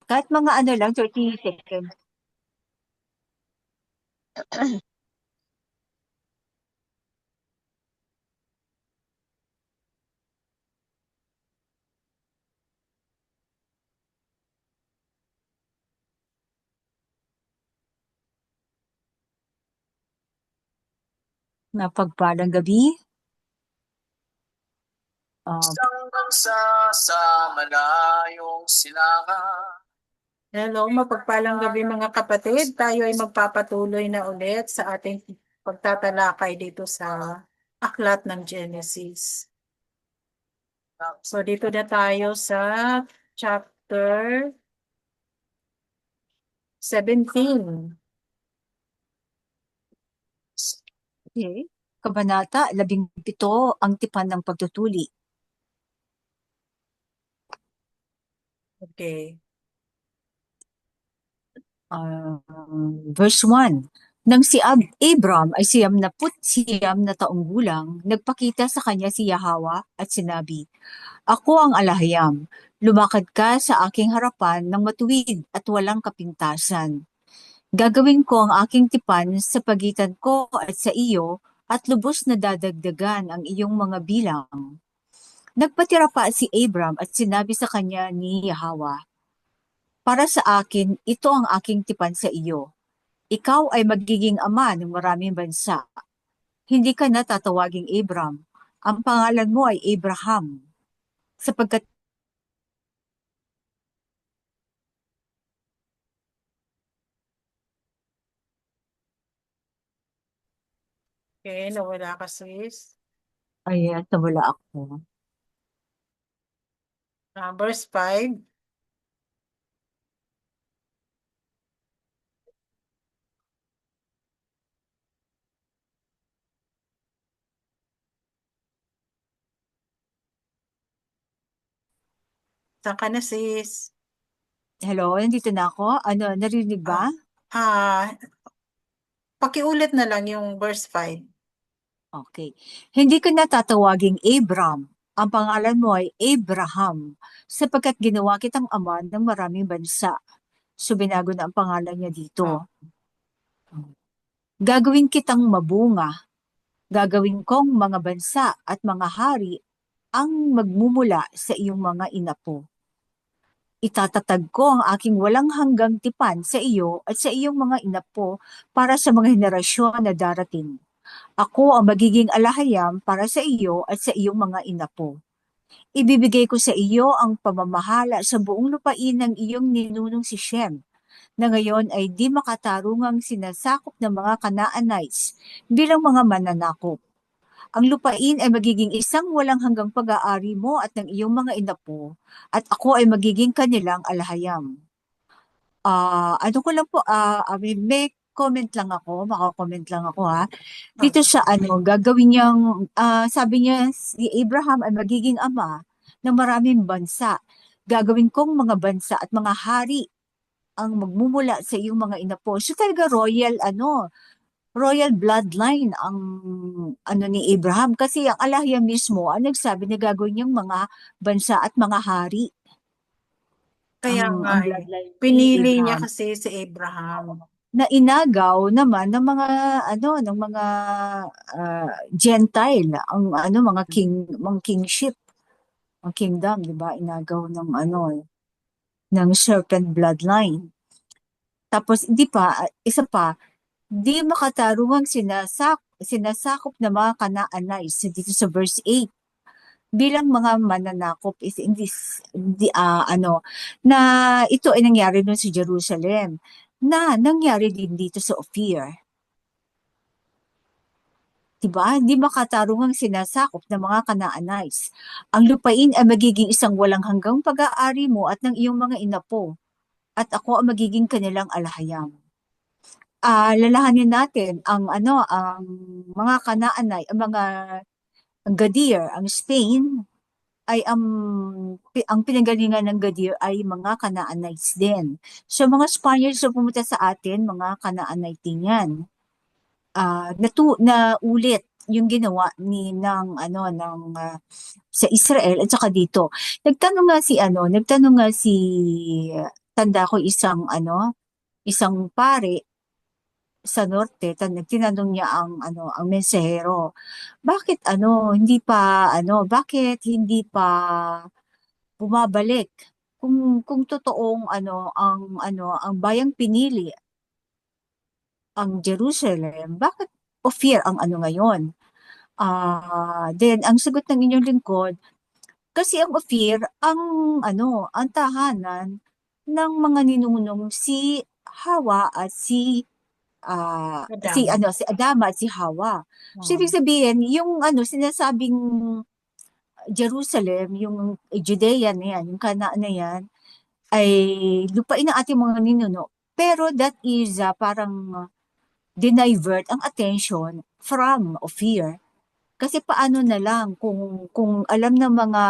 Kahit mga ano lang, 30 seconds. Napagpalang gabi. Isang bansa sa malayong silangan. Hello, mapagpalang gabi mga kapatid. Tayo ay magpapatuloy na ulit sa ating pagtatalakay dito sa aklat ng Genesis. So dito na tayo sa chapter 17. Okay. Kabanata 17, ang tipan ng pagtutuli. Okay. Verse 1. Nang si Abram ay siyam na taong gulang, nagpakita sa kanya si Yahawa at sinabi, Ako ang Alahayam, lumakad ka sa aking harapan ng matuwid at walang kapintasan. Gagawin ko ang aking tipan sa pagitan ko at sa iyo at lubos na dadagdagan ang iyong mga bilang. Nagpatira pa si Abram at sinabi sa kanya ni Yahawa, Para sa akin, ito ang aking tipan sa iyo. Ikaw ay magiging ama ng maraming bansa. Hindi ka na tatawaging Abram. Ang pangalan mo ay Abraham, sapagkat Okay, nawala ka sis. ay nawala ako. Verse 5. Saan ka na sis? Hello, nandito na ako. Ano, narinig ba? Ah, ah, pakiulit na lang yung verse 5. Okay. Hindi ka na tatawaging Abram. Ang pangalan mo ay Abraham, sapagkat ginawa kitang ama ng maraming bansa. So binago na ang pangalan niya dito. Ah, Gagawin kitang mabunga. Gagawin kong mga bansa at mga hari ang magmumula sa iyong mga inapo. Itatatag ko ang aking walang hanggang tipan sa iyo at sa iyong mga inapo para sa mga henerasyon na darating. Ako ang magiging alahayam para sa iyo at sa iyong mga inapo. Ibibigay ko sa iyo ang pamamahala sa buong lupain ng iyong ninunong si Shem, na ngayon ay di makatarungang sinasakop ng mga Canaanites bilang mga mananakop. Ang lupain ay magiging isang walang hanggang pag-aari mo at ng iyong mga inapo, at ako ay magiging kanilang alahayam. Ano ko lang po, may comment lang ako, makakomment lang ako ha. Dito okay. sa ano, gagawin niyang, sabi niya, si Abraham ay magiging ama ng maraming bansa. Gagawin kong mga bansa at mga hari ang magmumula sa iyong mga inapo. So talaga royal, royal bloodline ang ano ni Abraham. Kasi ang alahya mismo ang nagsabi na gagawin niyang mga bansa at mga hari Kaya nga ang eh. bloodline ni Pinili niya Abraham. kasi si Abraham. Na inagaw naman ng mga ng mga Gentile ang mga kingship, ang kingdom, 'di ba? Inagaw ng ng serpent bloodline. Tapos hindi pa isa pa, di makatarungang sinasakop ng mga Canaanites dito sa verse 8 bilang mga mananakop is in this na ito ay nangyari doon sa Jerusalem na nangyari din dito sa Ophir. Diba? Hindi makatarungang sinasakop ng mga Canaanites. Ang lupain ay magiging isang walang hanggang pag-aari mo at ng iyong mga inapo, at ako ang magiging kanilang alahayam. Lalahanin natin ang mga Kanaanay, ang Gadir, ang Spain, ay ang pinanggalingan ng Gadir ay mga Canaanites din. So mga Spaniards na pumunta sa atin, mga Canaanite yan. Na ulit yung ginawa sa Israel at saka dito. Nagtanong nga si tanda ko isang pare sa norte, tinanong niya ang mensahero, bakit hindi pa bumabalik? Kung totoong ang bayang pinili ang Jerusalem, bakit Ophir ang ngayon? Then ang sagot ng inyong lingkod, kasi ang Ophir ang tahanan ng mga ninunong si Hawa at Adam. si Adama at si Hawa. So, Oo. ibig sabihin, yung sinasabing Jerusalem, yung Judea na yan, yung Canaan na yan, ay lupain ng ating mga ninuno. Pero that is parang dinivert ang attention from Ophir. Kasi paano na lang kung alam ng mga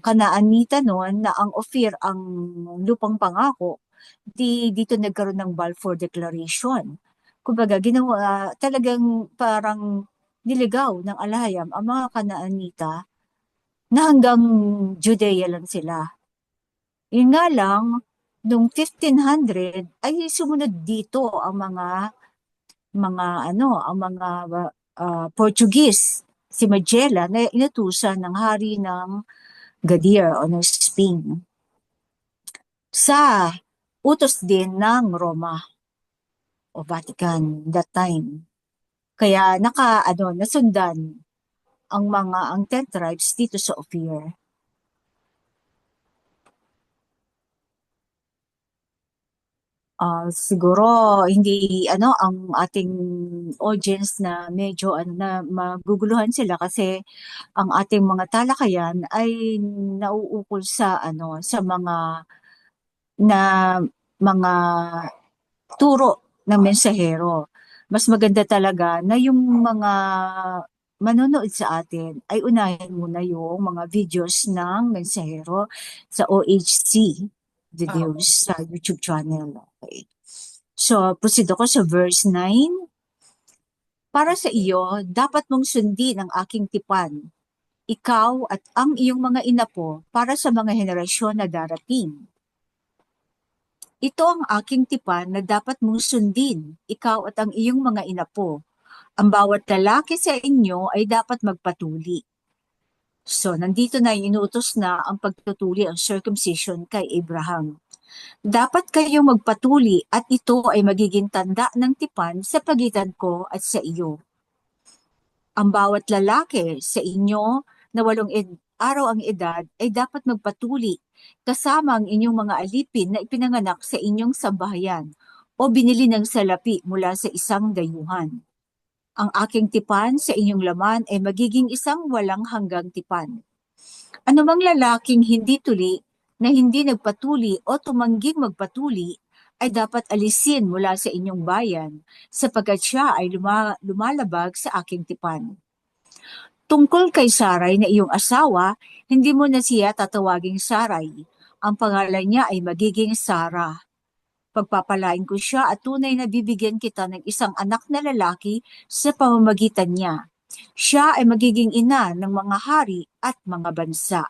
Kanaanita noon na ang Ophir ang lupang pangako, dito nagkaroon ng Balfour Declaration. Kumbaga, ginawa, talagang parang niligaw ng alayam ang mga Kanaanita na hanggang Judea lang sila. Yun nga lang, noong 1500 ay sumunod dito ang mga Portuguese, si Magellan na inutusan ng hari ng Gadir o ng Spain sa utos din ng Roma o Vatican that time. Kaya nasundan ang 10 tribes dito sa Ophir. Siguro hindi ang ating audience na medyo na maguguluhan sila kasi ang ating mga talakayan ay nauukol sa na mga turo ng mensahero. Mas maganda talaga na yung mga manonood sa atin ay unahin muna yung mga videos ng mensahero sa OHC Oo. videos sa YouTube channel. Okay. So, proceed ako sa verse 9. Para sa iyo, dapat mong sundin ang aking tipan, ikaw at ang iyong mga inapo para sa mga henerasyon na darating. Ito ang aking tipan na dapat mong sundin, ikaw at ang iyong mga inapo. Ang bawat lalaki sa inyo ay dapat magpatuli. So, nandito na inutos na ang pagtutuli, ang circumcision kay Abraham. Dapat kayong magpatuli at ito ay magiging tanda ng tipan sa pagitan ko at sa iyo. Ang bawat lalaki sa inyo na 8 araw ang edad ay dapat magpatuli kasama ang inyong mga alipin na ipinanganak sa inyong sambahayan o binili ng salapi mula sa isang dayuhan. Ang aking tipan sa inyong laman ay magiging isang walang hanggang tipan. Anumang lalaking hindi tuli na hindi nagpatuli o tumangging magpatuli ay dapat alisin mula sa inyong bayan sapagkat siya ay lumalabag sa aking tipan. Tungkol kay Saray na iyong asawa, hindi mo na siya tatawaging Saray. Ang pangalan niya ay magiging Sara. Pagpapalain ko siya at tunay na bibigyan kita ng isang anak na lalaki sa pamamagitan niya. Siya ay magiging ina ng mga hari at mga bansa.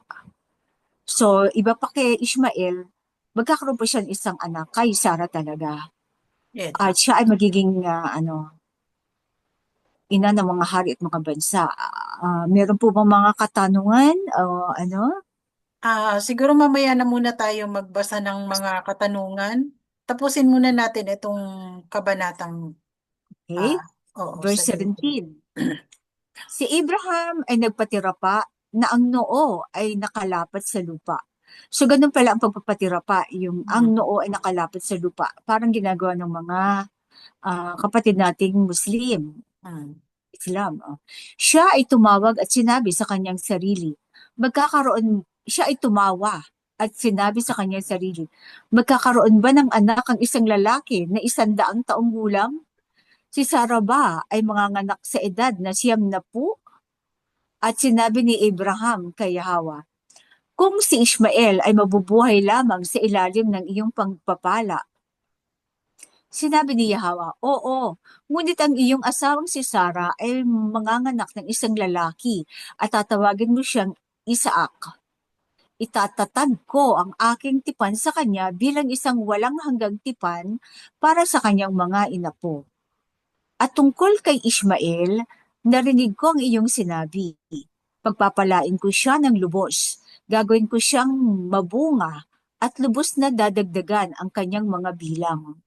So, iba pa kay Ishmael, magkakaroon pa siya ng isang anak kay Sara talaga. Yes. At siya ay magiging ina ng mga hari at mga bansa. Meron po bang mga katanungan? Siguro mamaya na muna tayo magbasa ng mga katanungan. Tapusin muna natin itong kabanatang Okay. oo, Verse sa ganito. 17. Si Abraham ay nagpatira pa na ang noo ay nakalapat sa lupa. So, ganun pala ang pagpapatira pa, yung ang noo ay nakalapat sa lupa. Parang ginagawa ng mga kapatid nating Muslim. Islam. Siya ay tumawag at sinabi sa kanyang sarili, siya ay tumawa at sinabi sa kanyang sarili, magkakaroon ba ng anak ang isang lalaki na 100 taong gulang? Si Sarah ba ay manganganak sa edad na 90? At sinabi ni Abraham kay Hawa, kung si Ishmael ay mabubuhay lamang sa ilalim ng iyong pagpapala. Sinabi ni Hawa, oo, ngunit ang iyong asawang si Sarah ay manganganak ng isang lalaki at tatawagin mo siyang Isaac. Itatatag ko ang aking tipan sa kanya bilang isang walang hanggang tipan para sa kanyang mga inapo. At tungkol kay Ishmael, narinig ko ang iyong sinabi. Pagpapalain ko siya ng lubos. Gagawin ko siyang mabunga at lubos na dadagdagan ang kanyang mga bilang.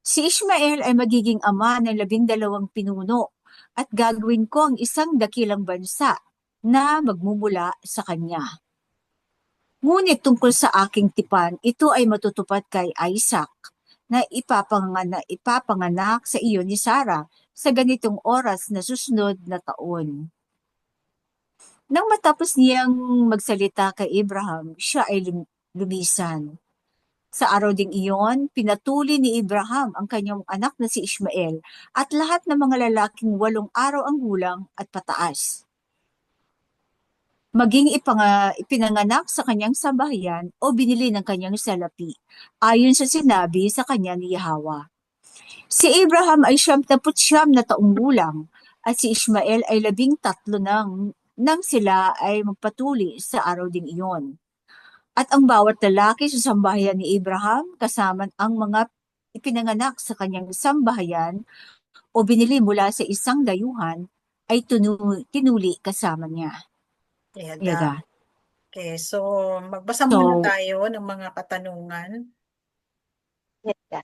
Si Ishmael ay magiging ama ng 12 pinuno at gagawin ko ang isang dakilang bansa na magmumula sa kanya. Ngunit tungkol sa aking tipan, ito ay matutupad kay Isaac na ipapanganak sa iyo ni Sarah sa ganitong oras na susunod na taon. Nang matapos niyang magsalita kay Abraham, siya ay lumisan. Sa araw ding iyon, pinatuli ni Abraham ang kanyang anak na si Ishmael at lahat ng mga lalaking 8 araw ang gulang at pataas. Maging ipinanganak sa kanyang sambahayan o binili ng kanyang salapi, ayon sa sinabi sa kanya ni Yahweh. Si Abraham ay 79 na taong gulang at si Ishmael ay 13 nang sila ay magpatuli sa araw ding iyon. At ang bawat lalaki sa sambahayan ni Abraham kasama ang mga ipinanganak sa kanyang sambahayan o binili mula sa isang dayuhan ay tinuli kasama niya. Ayan. Yaga. Okay, so magbasa muna tayo ng mga katanungan.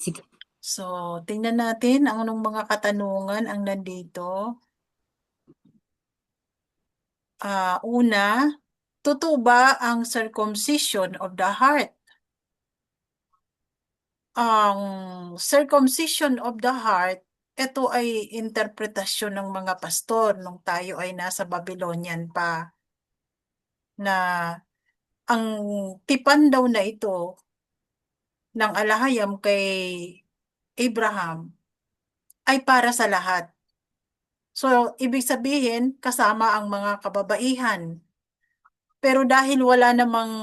Sige. So, tingnan natin ang anong mga katanungan ang nandito. Una, totoo ba ang circumcision of the heart? Ang circumcision of the heart, ito ay interpretasyon ng mga pastor nung tayo ay nasa Babylonian pa, na ang tipan daw na ito ng alahayam kay Abraham ay para sa lahat. So, ibig sabihin, kasama ang mga kababaihan. Pero dahil wala namang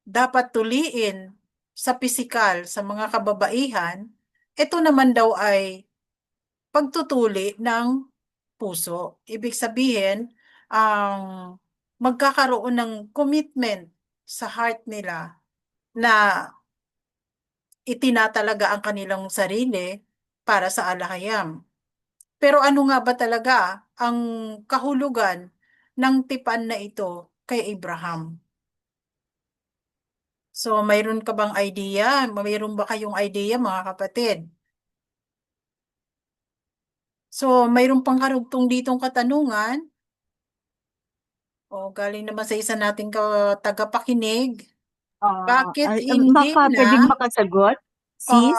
dapat tuliin sa pisikal sa mga kababaihan, ito naman daw ay pagtutuli ng puso. Ibig sabihin, ang magkakaroon ng commitment sa heart nila na itinatalaga ang kanilang sarili para sa alahayam. Pero ano nga ba talaga ang kahulugan ng tipan na ito kay Abraham? So, mayroon ka bang idea? Mayroon ba kayong idea, mga kapatid? So, mayroon pang karugtong ditong katanungan. O, galing naman sa isa nating tagapakinig. Bakit hindi Pwedeng na? makasagot, sis?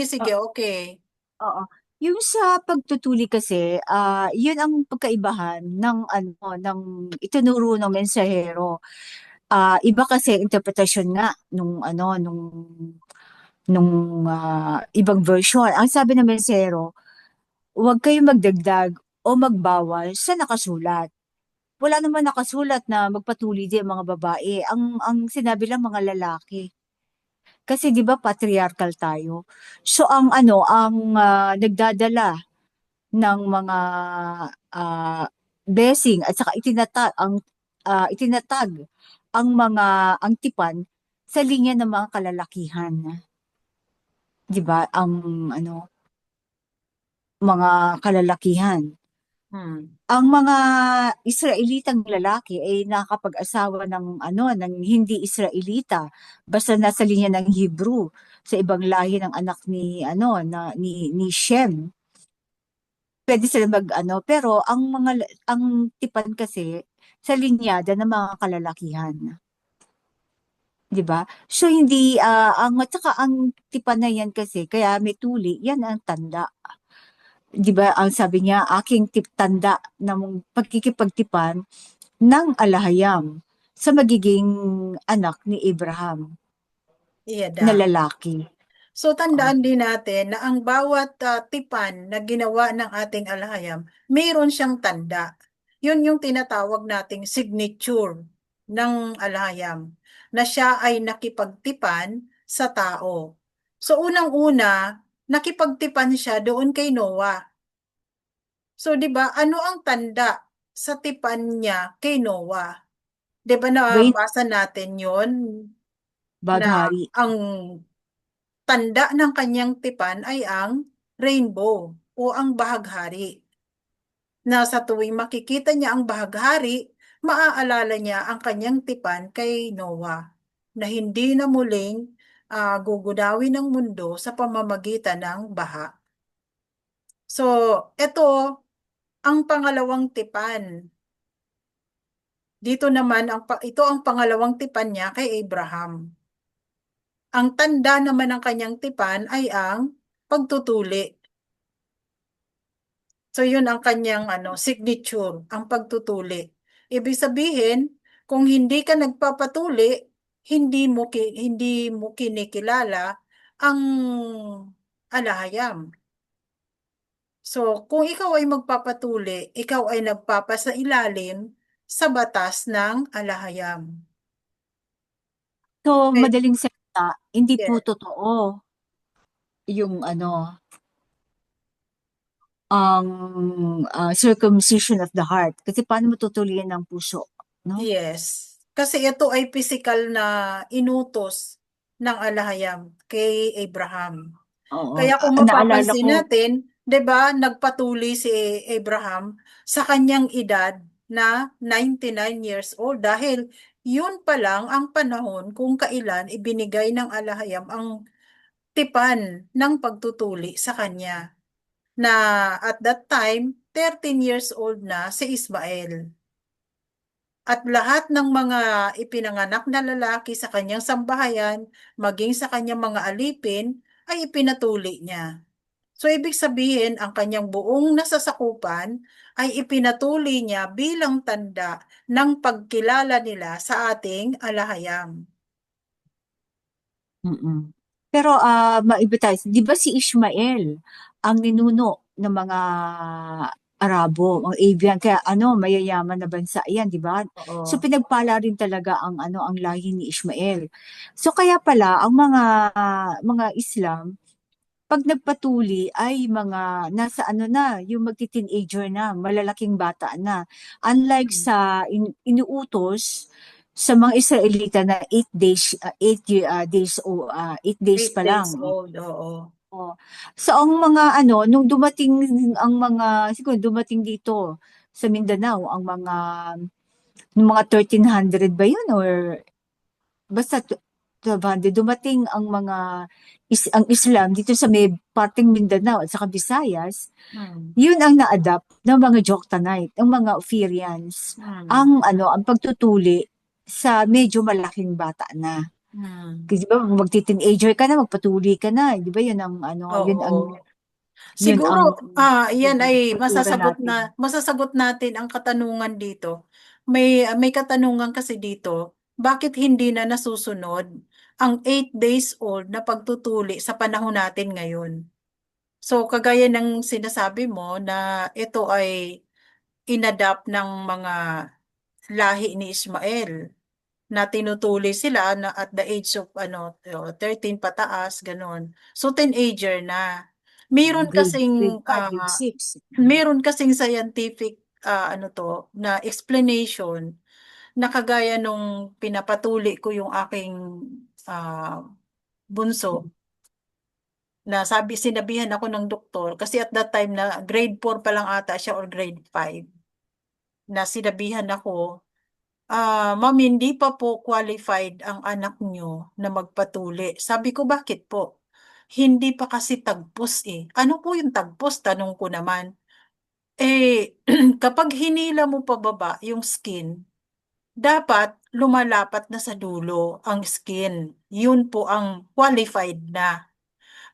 Sige, okay. Oo. Yung sa pagtutuli kasi, yun ang pagkaibahan ng ng itinuro ng mensahero. Iba kasi interpretasyon nga nung ibang version. Ang sabi ng mensahero, huwag kayong magdagdag o magbawal sa nakasulat. Wala naman nakasulat na magpatuli din ang mga babae. Ang sinabi lang mga lalaki. Kasi 'di ba patriarchal tayo. So ang nagdadala ng mga blessing at saka itinatag ang tipan sa linya ng mga kalalakihan. 'Di ba? Ang ano mga kalalakihan. Ang mga Israelitang lalaki ay nakakapag-asawa ng hindi Israelita basta nasa linya ng Hebrew sa ibang lahi ng anak ni Shem. Pwede sila pero ang tipan kasi sa linyada ng mga kalalakihan. 'Di ba? So hindi at saka ang tipan na yan kasi kaya may tuli, yan ang tanda. 'Di ba? Ang sabi niya, aking tanda ng pagkikipagtipan ng alahayam sa magiging anak ni Abraham na lalaki. So, tandaan din natin na ang bawat tipan na ginawa ng ating alahayam, mayroon siyang tanda. Yun yung tinatawag nating signature ng alahayam, na siya ay nakipagtipan sa tao. So, unang-una, nakipagtipan siya doon kay Noah. So, di ba, ano ang tanda sa tipan niya kay Noah? 'Di ba Ba yun, nabasa natin yon na baghari? ang tanda ng kanyang tipan ay ang rainbow o ang bahaghari. Na sa tuwing makikita niya ang bahaghari, maaalala niya ang kanyang tipan kay Noah na hindi na muling gugunawin ng mundo sa pamamagitan ng baha. So, ito ang pangalawang tipan. Dito naman, ito ang pangalawang tipan niya kay Abraham. Ang tanda naman ng kanyang tipan ay ang pagtutuli. So yun ang kanyang signature, ang pagtutuli. Ibig sabihin, kung hindi ka nagpapatuli, hindi mo kinikilala ang alahayam. So kung ikaw ay magpapatuli, ikaw ay nagpapasailalim sa batas ng alahayam. So, Eh, madaling salita, hindi po yeah. totoo yung ang circumcision of the heart. Kasi paano mo tutulian ng puso, no? Yes. Kasi ito ay physical na inutos ng alahayam kay Abraham. Oo. Kaya kung Naalala mapapansin ko, natin, 'di ba, nagpatuli si Abraham sa kanyang edad na 99 years old dahil yun pa lang ang panahon kung kailan ibinigay ng alahayam ang tipan ng pagtutuli sa kanya na at that time 13 years old na si Ismael. At lahat ng mga ipinanganak na lalaki sa kanyang sambahayan, maging sa kanyang mga alipin, ay ipinatuli niya. So, ibig sabihin, ang kanyang buong nasasakupan ay ipinatuli niya bilang tanda ng pagkilala nila sa ating alahayam. mm. Pero maiba tayo. Di ba si Ishmael ang ninuno ng mga Arabo, ang Avian, kaya mayayaman na bansa yan, di ba? So Oo. pinagpala rin talaga ang lahi ni Ishmael. So kaya pala ang mga Islam pag nagpatuli ay mga nasa na, yung magti-teenager na, malalaking bata na. Unlike Hmm. sa inuutos sa mga Israelita na 8 days, 8 days 8 pa days lang. old, oo. Oh. So ang mga nung dumating ang mga siguro dumating dito sa Mindanao ang nung mga 1300 ba yun or basta 1200 dumating ang Islam dito sa may parteng Mindanao at saka Visayas, Hmm. yun ang na-adapt ng mga Joktanite, ng mga Ophirians, Hmm. ang pagtutuli sa medyo malaking bata na. Hmm. Kasi di ba magti-teenager ka na, magpatuli ka na, di ba yun ang Oo. yun Siguro, ang yan ay kultura natin. masasagot natin ang katanungan dito. May katanungan kasi dito, bakit hindi na nasusunod ang 8 days old na pagtutuli sa panahon natin ngayon? So, kagaya ng sinasabi mo na ito ay inadapt ng mga lahi ni Ismael na tinutuli sila na at the age of 13 pataas, ganun. So, teenager na. Meron Grade kasing 5, grade 6. meron kasing scientific na explanation na kagaya nung pinapatuli ko yung aking ah, bunso na sinabihan ako ng doktor kasi at that time na grade 4 pa lang ata siya or grade 5 na sinabihan ako, ma'am, hindi pa po qualified ang anak nyo na magpatuli. Sabi ko, bakit po? Hindi pa kasi tagpos eh. Ano po yung tagpos? Tanong ko naman. Eh, kapag hinila mo pababa yung skin, dapat lumalapat na sa dulo ang skin. Yun po ang qualified na.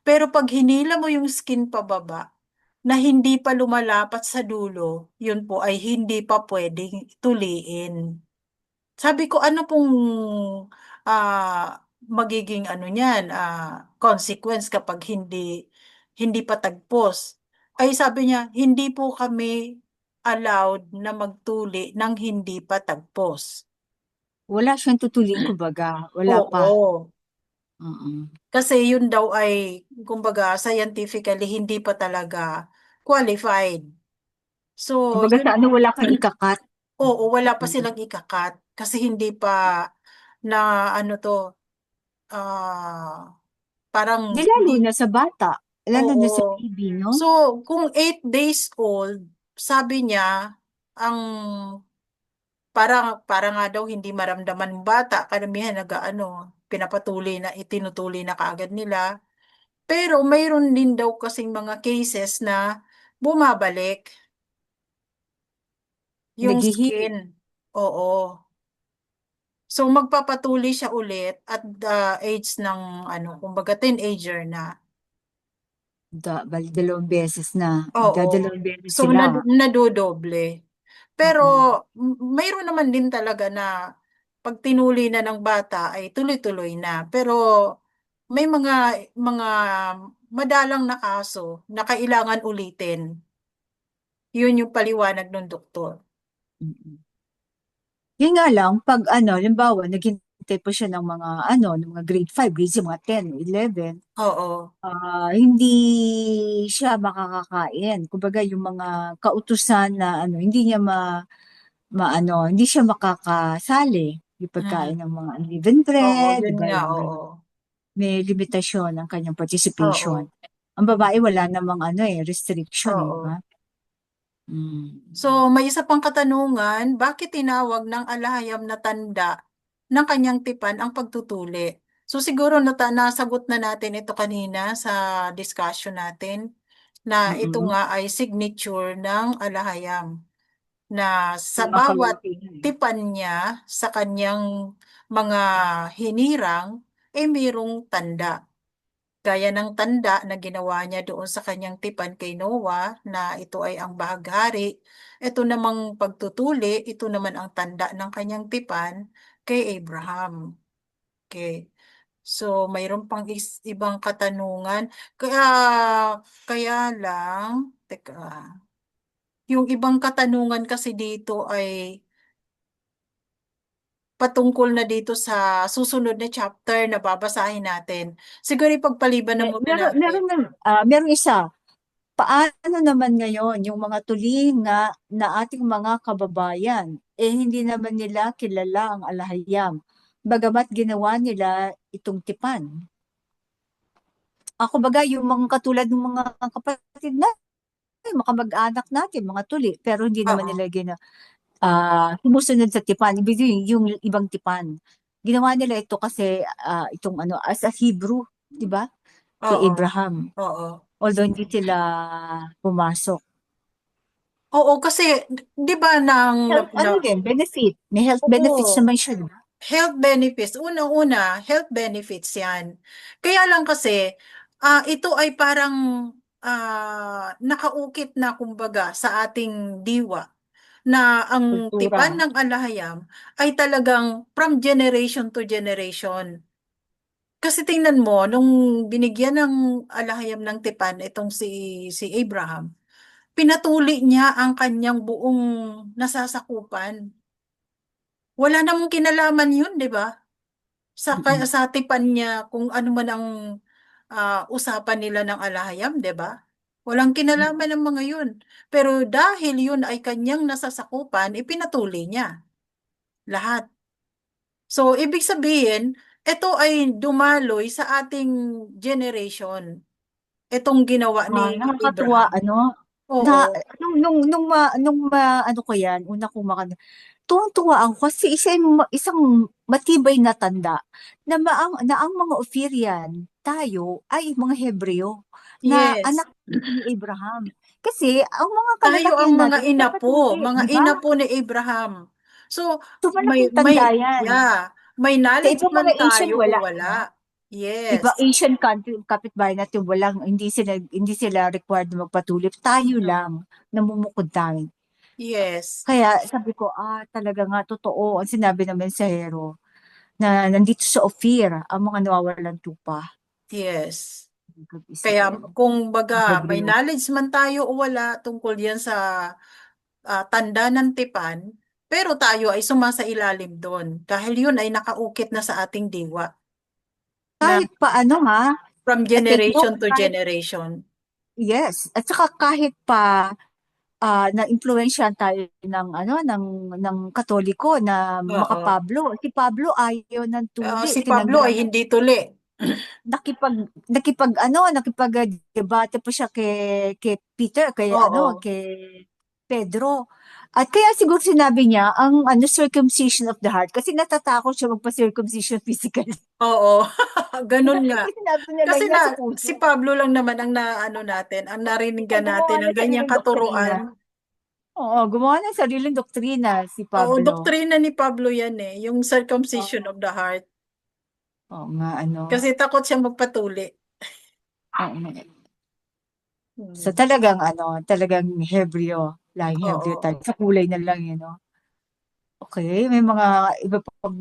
Pero pag hinila mo yung skin pababa, na hindi pa lumalapat sa dulo, yun po ay hindi pa pwedeng tuliin. Sabi ko, ano pong magiging niyan, consequence kapag hindi pa tagpos? Ay sabi niya, hindi po kami allowed na magtuli ng hindi pa tagpos. Wala siyang tutuliin kumbaga, wala pa. Oo. Mm. Kasi yun daw ay, kumbaga, scientifically, hindi pa talaga qualified. So, Kumbaga yun, sa wala kang ikakat. oo, wala pa silang ikakat. Kasi hindi pa na ano to, parang Di lalo hindi, na sa bata, lalo na sa oo. baby, no? So, kung 8 days old, sabi niya, ang para nga daw hindi maramdaman ng bata, karamihan pinapatuloy na, itinutuloy na kaagad nila. Pero mayroon din daw kasing mga cases na bumabalik yung Nag-heal. skin. Oo. So magpapatuloy siya ulit at the age ng kumbaga teenager na. Bali, dalawang beses na. Oo. Magdadalawang beses So sila. nadodoble. Pero Oo. mayroon naman din talaga na pag tinuli na ng bata ay tuloy-tuloy na. Pero may mga madalang na kaso na kailangan ulitin. Yun yung paliwanag ng doktor. Mm. Yun nga lang, pag ano, halimbawa, naghintay pa siya ng mga, ano, ng mga grade 5, grade 6, mga 10, 11, Oo. hindi siya makakakain. Kumbaga, yung mga kautusan na, ano, hindi niya maano, hindi siya makakasali. Yung pagkain Mm. ng mga uneven Oo, bread, di yun ba? nga, Yung oo. ganun. May limitasyon ang kanyang participation. Oo. Ang babae, wala namang, ano restriction, di ba? Oo. So, Mm. may isa pang katanungan, bakit tinawag ng alahayam na tanda ng kanyang tipan ang pagtutuli? So, siguro nasagot na natin ito kanina sa discussion natin na ito Mm-mm. nga ay signature ng alahayam na sa bawat Makaluti na eh. tipan niya sa kanyang mga hinirang ay mayroong tanda. Gaya ng tanda na ginawa niya doon sa kanyang tipan kay Noah na ito ay ang bahaghari. Ito namang pagtutuli, ito naman ang tanda ng kanyang tipan kay Abraham. Okay. So, mayroon pang ibang katanungan. Kaya lang, teka, yung ibang katanungan kasi dito ay patungkol na dito sa susunod na chapter na babasahin natin. Siguro ipagpaliban na muna natin. Meron isa. Paano naman ngayon yung mga tulinga na ating mga kababayan? Hindi naman nila kilala ang alahayam. Bagamat ginawa nila itong tipan. Ako baga yung mga katulad ng mga kapatid natin, mga kamag-anak natin, mga tuli, pero hindi naman Oo. nila sumusunod sa tipan. Ibig sabihin, yung ibang tipan. Ginawa nila ito kasi itong ano, as a Hebrew, di ba? Kay Oo. Abraham. Oo. Although hindi sila pumasok. Oo, kasi 'di ba Health, ano din, benefit. May health benefits oo, naman siya, di ba? health benefits. Unang-una, health benefits 'yan. Kaya lang kasi ito ay parang nakaukit na kumbaga sa ating diwa na ang Kultura. tipan ng alahayam ay talagang from generation to generation. Kasi tingnan mo, nung binigyan ng alahayam ng tipan itong si Abraham, pinatuli niya ang kanyang buong nasasakupan. Wala namang kinalaman yun, di ba? Mm-mm. Sa tipan niya kung ano man ang usapan nila ng alahayam, di ba? Walang kinalaman ng mga yun. Pero dahil yun ay kanyang nasasakupan, ipinatuli niya lahat. So, ibig sabihin, ito ay dumaloy sa ating generation. Itong ginawa ni Nakakatuwa, Abraham. ano, na, Oo. ano ko yan, una kong tuwang-tuwa ako kasi isang matibay na tanda na ang mga Ophirian, tayo, ay mga Hebreo na Yes. anak ni Abraham. Kasi ang mga Tayo ang kalalakihan mga natin, kapatuli, mga di ba? inapo ni Abraham. So, So, malaking tanda yan. may Sa knowledge ibang man mga Asian, tayo o wala, wala. no? Yes. Iba Asian country, kapitbahay natin, hindi sila required na magpatulip. Tayo Mm. lang, namumukod tayo. Yes. Kaya sabi ko, talaga nga, totoo. Ang sinabi ng mensahero, na nandito sa Ophir, ang mga nawawalan tupa. Yes. Isa Kaya yan. kung baga may Hebreo. knowledge man tayo o wala tungkol yan sa tanda ng tipan, pero tayo ay sumasailalim doon dahil yun ay nakaukit na sa ating diwa na Kahit pa ano ha, from take note, generation to kahit, generation. yes, at saka kahit pa na-impluwensyahan tayo ng Katoliko na Oo. makapablo. Si Pablo ayaw ng tuli, Si Pablo tinanggihan ay hindi tuli. nakipag-debate pa siya kay Peter, Oo. kay Pedro. At kaya siguro sinabi niya ang circumcision of the heart kasi natatakot siya magpa-circumcision physically. Oo. Ganun nga. Kasi sinabi nila Kasi niya sa si puso. Pablo lang naman ang natin, ang Ang narindigan gumawa natin ng ng ganyang sariling doktrina. katuruan. Oo, gumawa ng sariling doktrina si Oo, Pablo. doktrina ni Pablo yan yung circumcision Oo, of the heart. oo nga, Kasi takot siya magpatuli. oo nga. So Hmm. talagang Hebreo. Lahing Hebreo Oo. tayo. Sa kulay na lang, Okay, may mga iba pang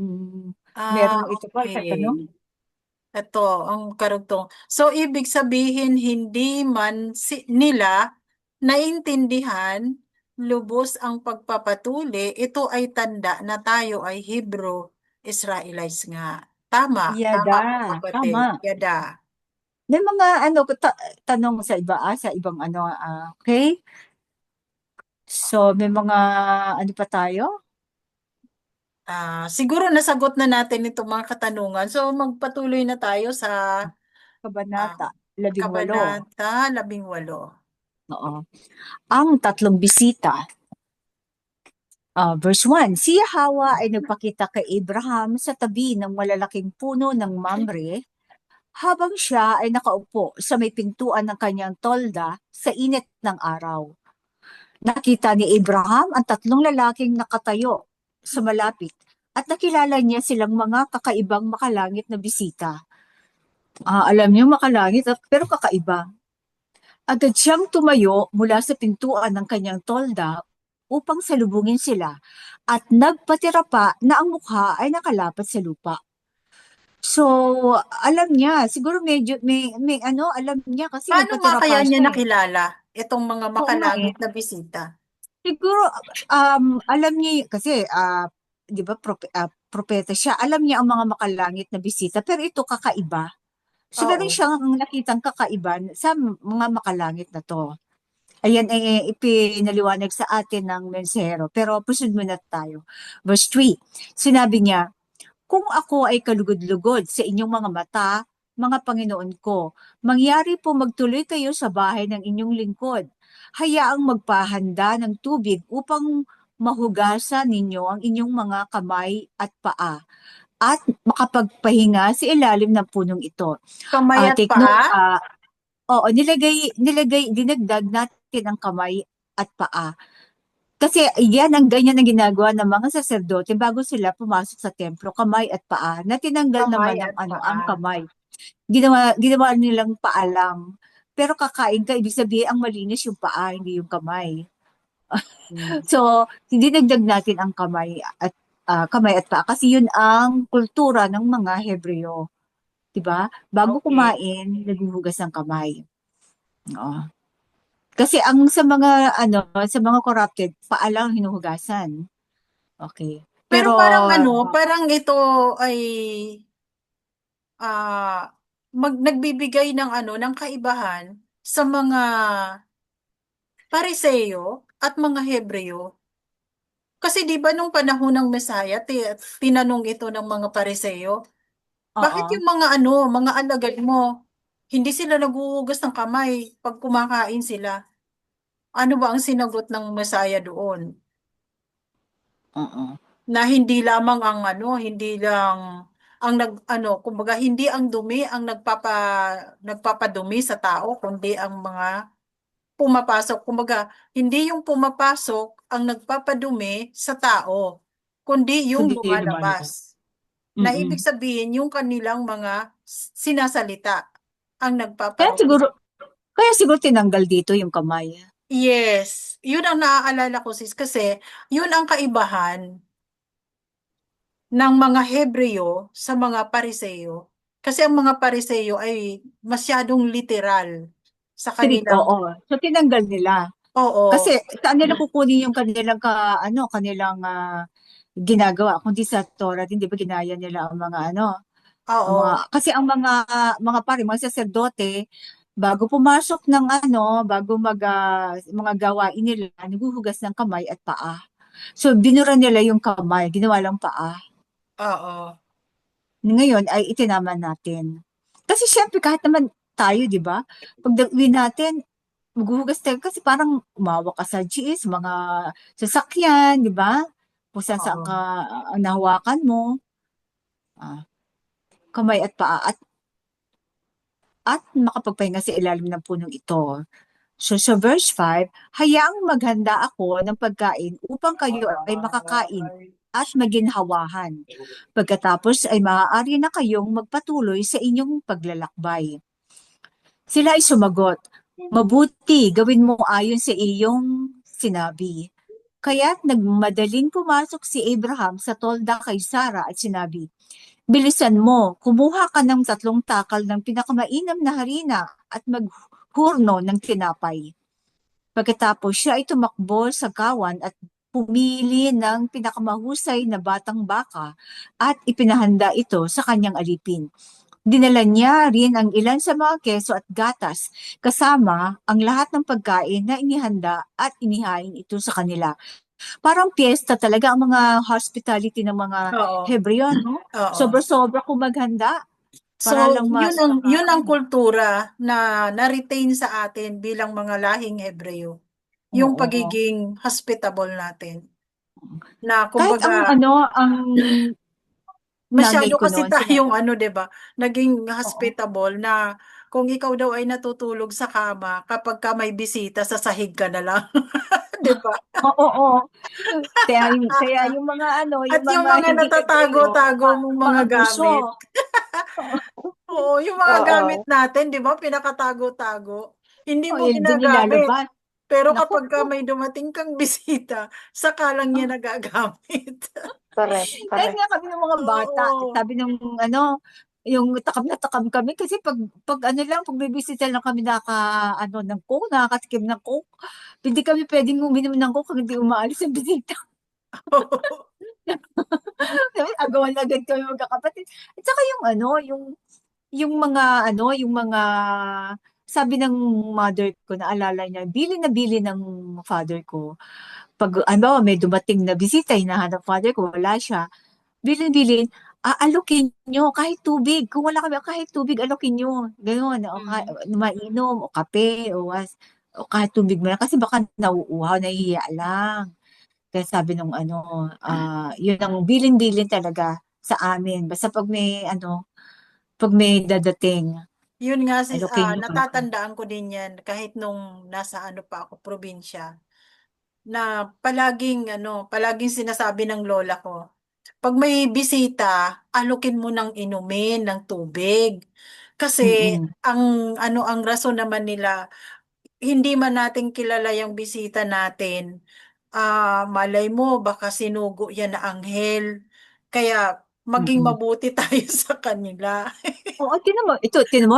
merong ito pa, Okay. tatanong. Ito, ang karugtong. So, ibig sabihin, hindi man nila naintindihan lubos ang pagpapatuli, ito ay tanda na tayo ay Hebrew Israelites nga. Tama, Yada, tama mga kapatid. tama. Yada. May mga tanong sa iba, sa ibang okay? So, may mga ano pa tayo? Siguro nasagot na natin itong mga katanungan. So, magpatuloy na tayo sa ah, Kabanata 18. Kabanata 18. Oo. Ang tatlong bisita. Verse 1, si Hawa ay nagpakita kay Abraham sa tabi ng malalaking puno ng Mamre habang siya ay nakaupo sa may pintuan ng kanyang tolda sa init ng araw. Nakita ni Abraham ang tatlong lalaking nakatayo sa malapit at nakilala niya silang mga kakaibang makalangit na bisita. Alam niyo makalangit pero kakaiba. Agad siyang tumayo mula sa pintuan ng kanyang tolda upang salubungin sila at nagpatira pa na ang mukha ay nakalapat sa lupa. So, alam niya, siguro medyo alam niya kasi Paano nga nagpatira kaya pa niya siya eh. nakilala itong mga Oo nga eh. makalangit na bisita? Siguro, alam niya, kasi, 'di ba, propeta siya, alam niya ang mga makalangit na bisita, pero ito kakaiba. So, meron Oo. siyang nakitang kakaiba sa mga makalangit na to. Ayan ipinaliwanag sa atin ng mensahero. Pero proceed muna tayo. Verse 3, sinabi niya, kung ako ay kalugod-lugod sa inyong mga mata, mga Panginoon ko, mangyari po magtuloy kayo sa bahay ng inyong lingkod. Hayaang magpahanda ng tubig upang mahugasan ninyo ang inyong mga kamay at paa at makapagpahinga sa ilalim ng punong ito. Kamay at Take note, paa? oo, dinagdag natin ang kamay at paa. Kasi yan ang ganyan ang ginagawa ng mga saserdote bago sila pumasok sa templo, kamay at paa, na tinanggal Kamay naman ng at ang paa. kamay. Ginawa nilang paa lang. Pero kakain ka, ibig sabihin ang malinis yung paa, hindi yung kamay. Hmm. So, hindi dagdag natin ang kamay at paa kasi yun ang kultura ng mga Hebreo, 'di ba? Bago Okay. kumain, naghuhugas ng kamay. Oo. Kasi sa mga corrupted, paa lang hinuhugasan. Okay. Pero Pero parang parang ito ay ah nagbibigay ng ng kaibahan sa mga Pariseo at mga Hebreo. Kasi 'di ba nung panahon ng Mesaya, tinanong ito ng mga Pariseo, bakit oo, yung mga mga alagad mo, hindi sila naghuhugas ng kamay pag kumakain sila? Ano ba ang sinagot ng Mesaya doon? oo. Na hindi lamang ang hindi lang ang kumbaga hindi ang dumi ang nagpapadumi sa tao, kundi ang mga pumapasok. Kumbaga, hindi yung pumapasok ang nagpapadumi sa tao, kundi yung Kundi lumalabas. lumalabas. Na Mm. ibig sabihin, yung kanilang mga sinasalita ang Kaya nagpaparumi. siguro, kaya siguro tinanggal dito yung kamay. Yes, yun ang naaalala ko sis, kasi yun ang kaibahan ng mga Hebreo sa mga Pariseo. Kasi ang mga Pariseo ay masyadong literal sa Strict, kanilang, oo. So tinanggal nila. oo, Kasi saan nila kukunin yung kanilang ginagawa kundi sa Torah, hindi ba ginaya nila ang mga ang mga oo, kasi ang mga pare, mga saserdote, Bago pumasok ng bago mga gawain nila, naghuhugas ng kamay at paa. So, binura nila yung kamay, ginawa lang paa. Oo. Ngayon ay itinaman natin. Kasi syempre kahit naman tayo, di ba? Pag uwi natin, maghuhugas tayo kasi parang umawa ka sa GS, mga sasakyan, di ba? Kung saan Oo. ka nahawakan mo, ah, kamay at paa at makapagpahinga sa ilalim ng punong ito. So sa verse 5, hayaang maghanda ako ng pagkain upang kayo ay makakain at maginhawahan. Pagkatapos ay maaari na kayong magpatuloy sa inyong paglalakbay. Sila ay sumagot, mabuti, gawin mo ayon sa iyong sinabi. Kaya't nagmadaling pumasok si Abraham sa tolda kay Sarah at sinabi, bilisan mo, kumuha ka ng 3 takal ng pinakamainam na harina at maghurno ng tinapay. Pagkatapos siya ay tumakbo sa kawan at pumili ng pinakamahusay na batang baka at ipinahanda ito sa kanyang alipin. Dinala niya rin ang ilan sa mga keso at gatas, kasama ang lahat ng pagkain na inihanda at inihain ito sa kanila. Parang piyesta talaga ang mga hospitality ng mga Oo. Hebreo, no? Oo. Sobra-sobra kung maghanda para So, lang yun ang makakain. kultura na na-retain sa atin bilang mga lahing Hebreo. Yung Oo. pagiging hospitable natin. Na Kahit ang kumbaga, ang nanay masyado ko kasi noon, tayong ano, 'di ba? Naging oo, hospitable na kung ikaw daw ay natutulog sa kama, kapag ka may bisita, sa sahig ka na lang, 'di ba? oo, oo. Kaya yung mga At yung yung mga mga hindi Hebreo, natatago-tago mong mga mga buso. gamit. Oo, yung mga gamit Oo. natin, 'di ba? Pinakatago-tago. Hindi O, mo yun, doon ginagamit. nilalabas. Pero Naku kapag ka po. may dumating kang bisita, saka lang niya nagagamit. Correct, Kahit correct. nga kami ng mga bata, Oo. sabi ng yung takam na takam kami kasi pag pag bibisita lang kami ng Coke, nakakatikim ng Coke. Hindi kami pwedeng uminom ng Coke kung hindi umaalis ang bisita. Sabi, agawan agad kami magkakapatid. At saka yung mga sabi ng mother ko, naalala niya, bili ng father ko. Pag may dumating na bisita, hinahanap father ko, wala siya. Bilin-bilin, aalukin nyo kahit tubig. Kung wala kami, kahit tubig, alukin nyo. Ganun, Mm. mainom, o kape, o kahit tubig mo lang. Kasi baka nauuhaw, nahihiya lang. Kaya sabi nung yun ang bilin-bilin talaga sa amin. Basta pag may dadating, Yun nga alukin nyo kagad. natatandaan ko din yan kahit nung nasa ano pa ako, probinsya, na palaging sinasabi ng lola ko, pag may bisita, alukin mo ng inumin ng tubig. Kasi Mm-mm. ang rason naman nila, hindi man natin kilala yung bisita natin, malay mo baka sinugo yan na anghel. Kaya maging Mm-mm. mabuti tayo sa kanila. Oo, tinan mo,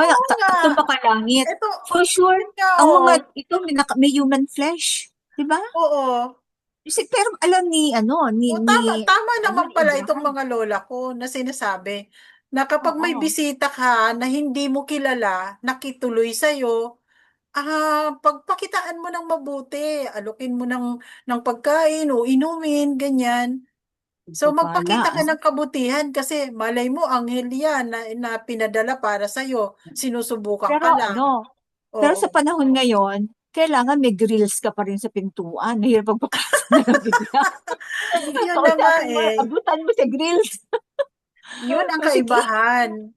Oo nga. tumakalangit. Ito, For sure, yun nga, ang oh. mga ito may human flesh. Diba? Oo. Pero alam ni O tama naman pala itong Abraham. mga lola ko na sinasabi na kapag may Oo. bisita ka na hindi mo kilala, nakituloy sa'yo, pagpakitaan mo ng mabuti, alukin mo ng pagkain o inumin, ganyan. So Ito pala, magpakita ka ng kabutihan kasi malay mo anghel yan na pinadala para sa'yo, sinusubukan Pero ka lang. pero Oo. sa panahon ngayon, kailangan may grills ka pa rin sa pintuan. Mahirap pagpapasok na lang bigla. Yun na nga Kausapin mo, eh. abutan mo sa grills. Yun ang Sige, kaibahan.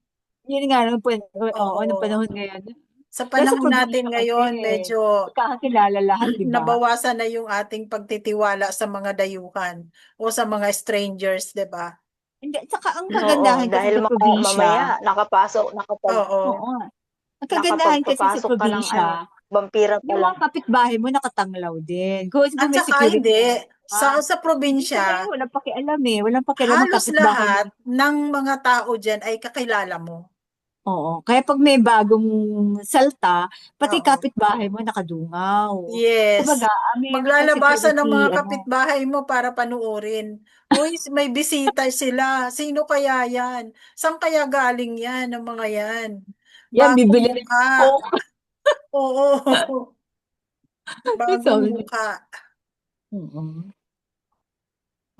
yun nga, nung Oo. panahon ngayon. Sa Pero sa panahon natin probinsya kasi, ngayon, medyo magkakakilala lahat, di ba? nabawasan na yung ating pagtitiwala sa mga dayuhan o sa mga strangers, 'di ba? Hindi, at saka ang Oo, kagandahan kasi dahil sa probinsya, mamaya Oo. oo, ang kagandahan kasi sa nakapagpapasok ka ng probinsya, vampira pa yung lang. mga kapitbahay mo nakatanglaw din. Kung At may saka security hindi, naman, di ba? sa Dito ngayon, probinsya, walang pakialam eh. Walang pakialam ang halos kapitbahay mo. lahat ng mga tao diyan ay kakilala mo. Oo. Kaya pag may bagong salta, pati Oo. kapitbahay mo nakadungaw. Yes. Kumbaga, meron kang Maglalabasan ng security, mga kapitbahay mo para panuorin. Uy, may bisita sila. Sino kaya yan? Saan kaya galing yan, ang mga yan? yan, Bagong bibili ng mukha. Coke. Oo. Bagong Sabi niya, mukha. "Mm,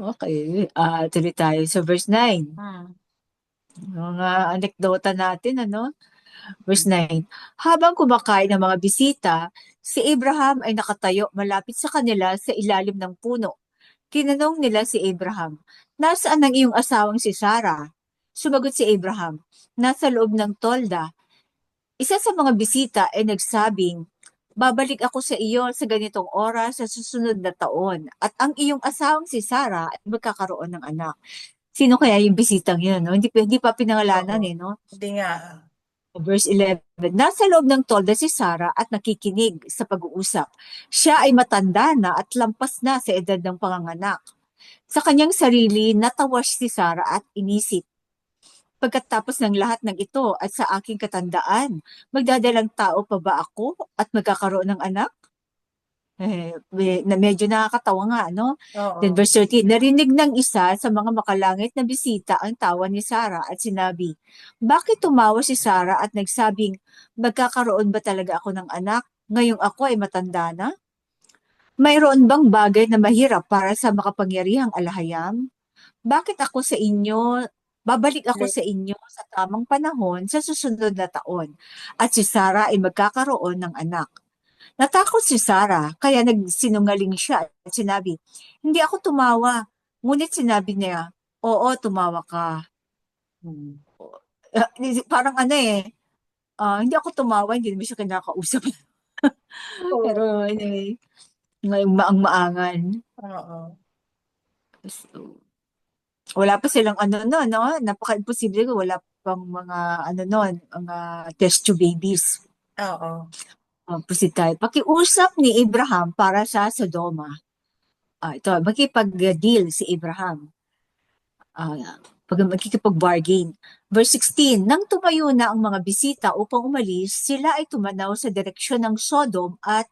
okay. Tuloy tayo sa verse 9. Hmm. Mga anekdota natin, ano? Verse 9. Habang kumakain ng mga bisita, si Abraham ay nakatayo malapit sa kanila sa ilalim ng puno. Tinanong nila si Abraham, "Nasaan ang iyong asawang si Sarah?" Sumagot si Abraham, "Nasa loob ng tolda." Isa sa mga bisita ay nagsabing, "Babalik ako sa iyo sa ganitong oras sa susunod na taon at ang iyong asawang si Sarah ay magkakaroon ng anak." Sino kaya yung bisitang yun, no? Hindi pa Oo. pinangalanan, eh, no? Hindi nga. Verse 11, nasa loob ng tolda si Sarah at nakikinig sa pag-uusap. Siya ay matanda na at lampas na sa edad ng panganganak. Sa kanyang sarili, natawa si Sarah at inisip, pagkatapos ng lahat ng ito at sa aking katandaan, magdadalang tao pa ba ako at magkakaroon ng anak? Na medyo nakakatawa nga, no? Then Oo. verse 13, narinig ng isa sa mga makalangit na bisita ang tawa ni Sarah at sinabi, bakit tumawa si Sarah at nagsabing, magkakaroon ba talaga ako ng anak ngayong ako ay matanda na? Mayroon bang bagay na mahirap para sa makapangyarihang alahayam? Bakit ako sa inyo, babalik ako Li- sa inyo sa tamang panahon sa susunod na taon at si Sarah ay magkakaroon ng anak. Natakot si Sarah, kaya nagsinungaling siya at sinabi, hindi ako tumawa. Ngunit sinabi niya, oo, tumawa ka. Hmm. Parang ano eh, hindi ako tumawa, hindi naman siya kinakausap. Oo. Pero anyway, ngayong maang-maangan. Oo. So, wala pa silang ano no, no? Napaka-imposible kung wala pang mga ano no, mga test tube babies. Oo. Proceed tayo. Pakiusap ni Abraham para sa Sodoma. Ito, makipag-deal si Abraham. Pag makikipag-bargain. Verse 16, nang tumayo na ang mga bisita upang umalis, sila ay tumanaw sa direksyon ng Sodom at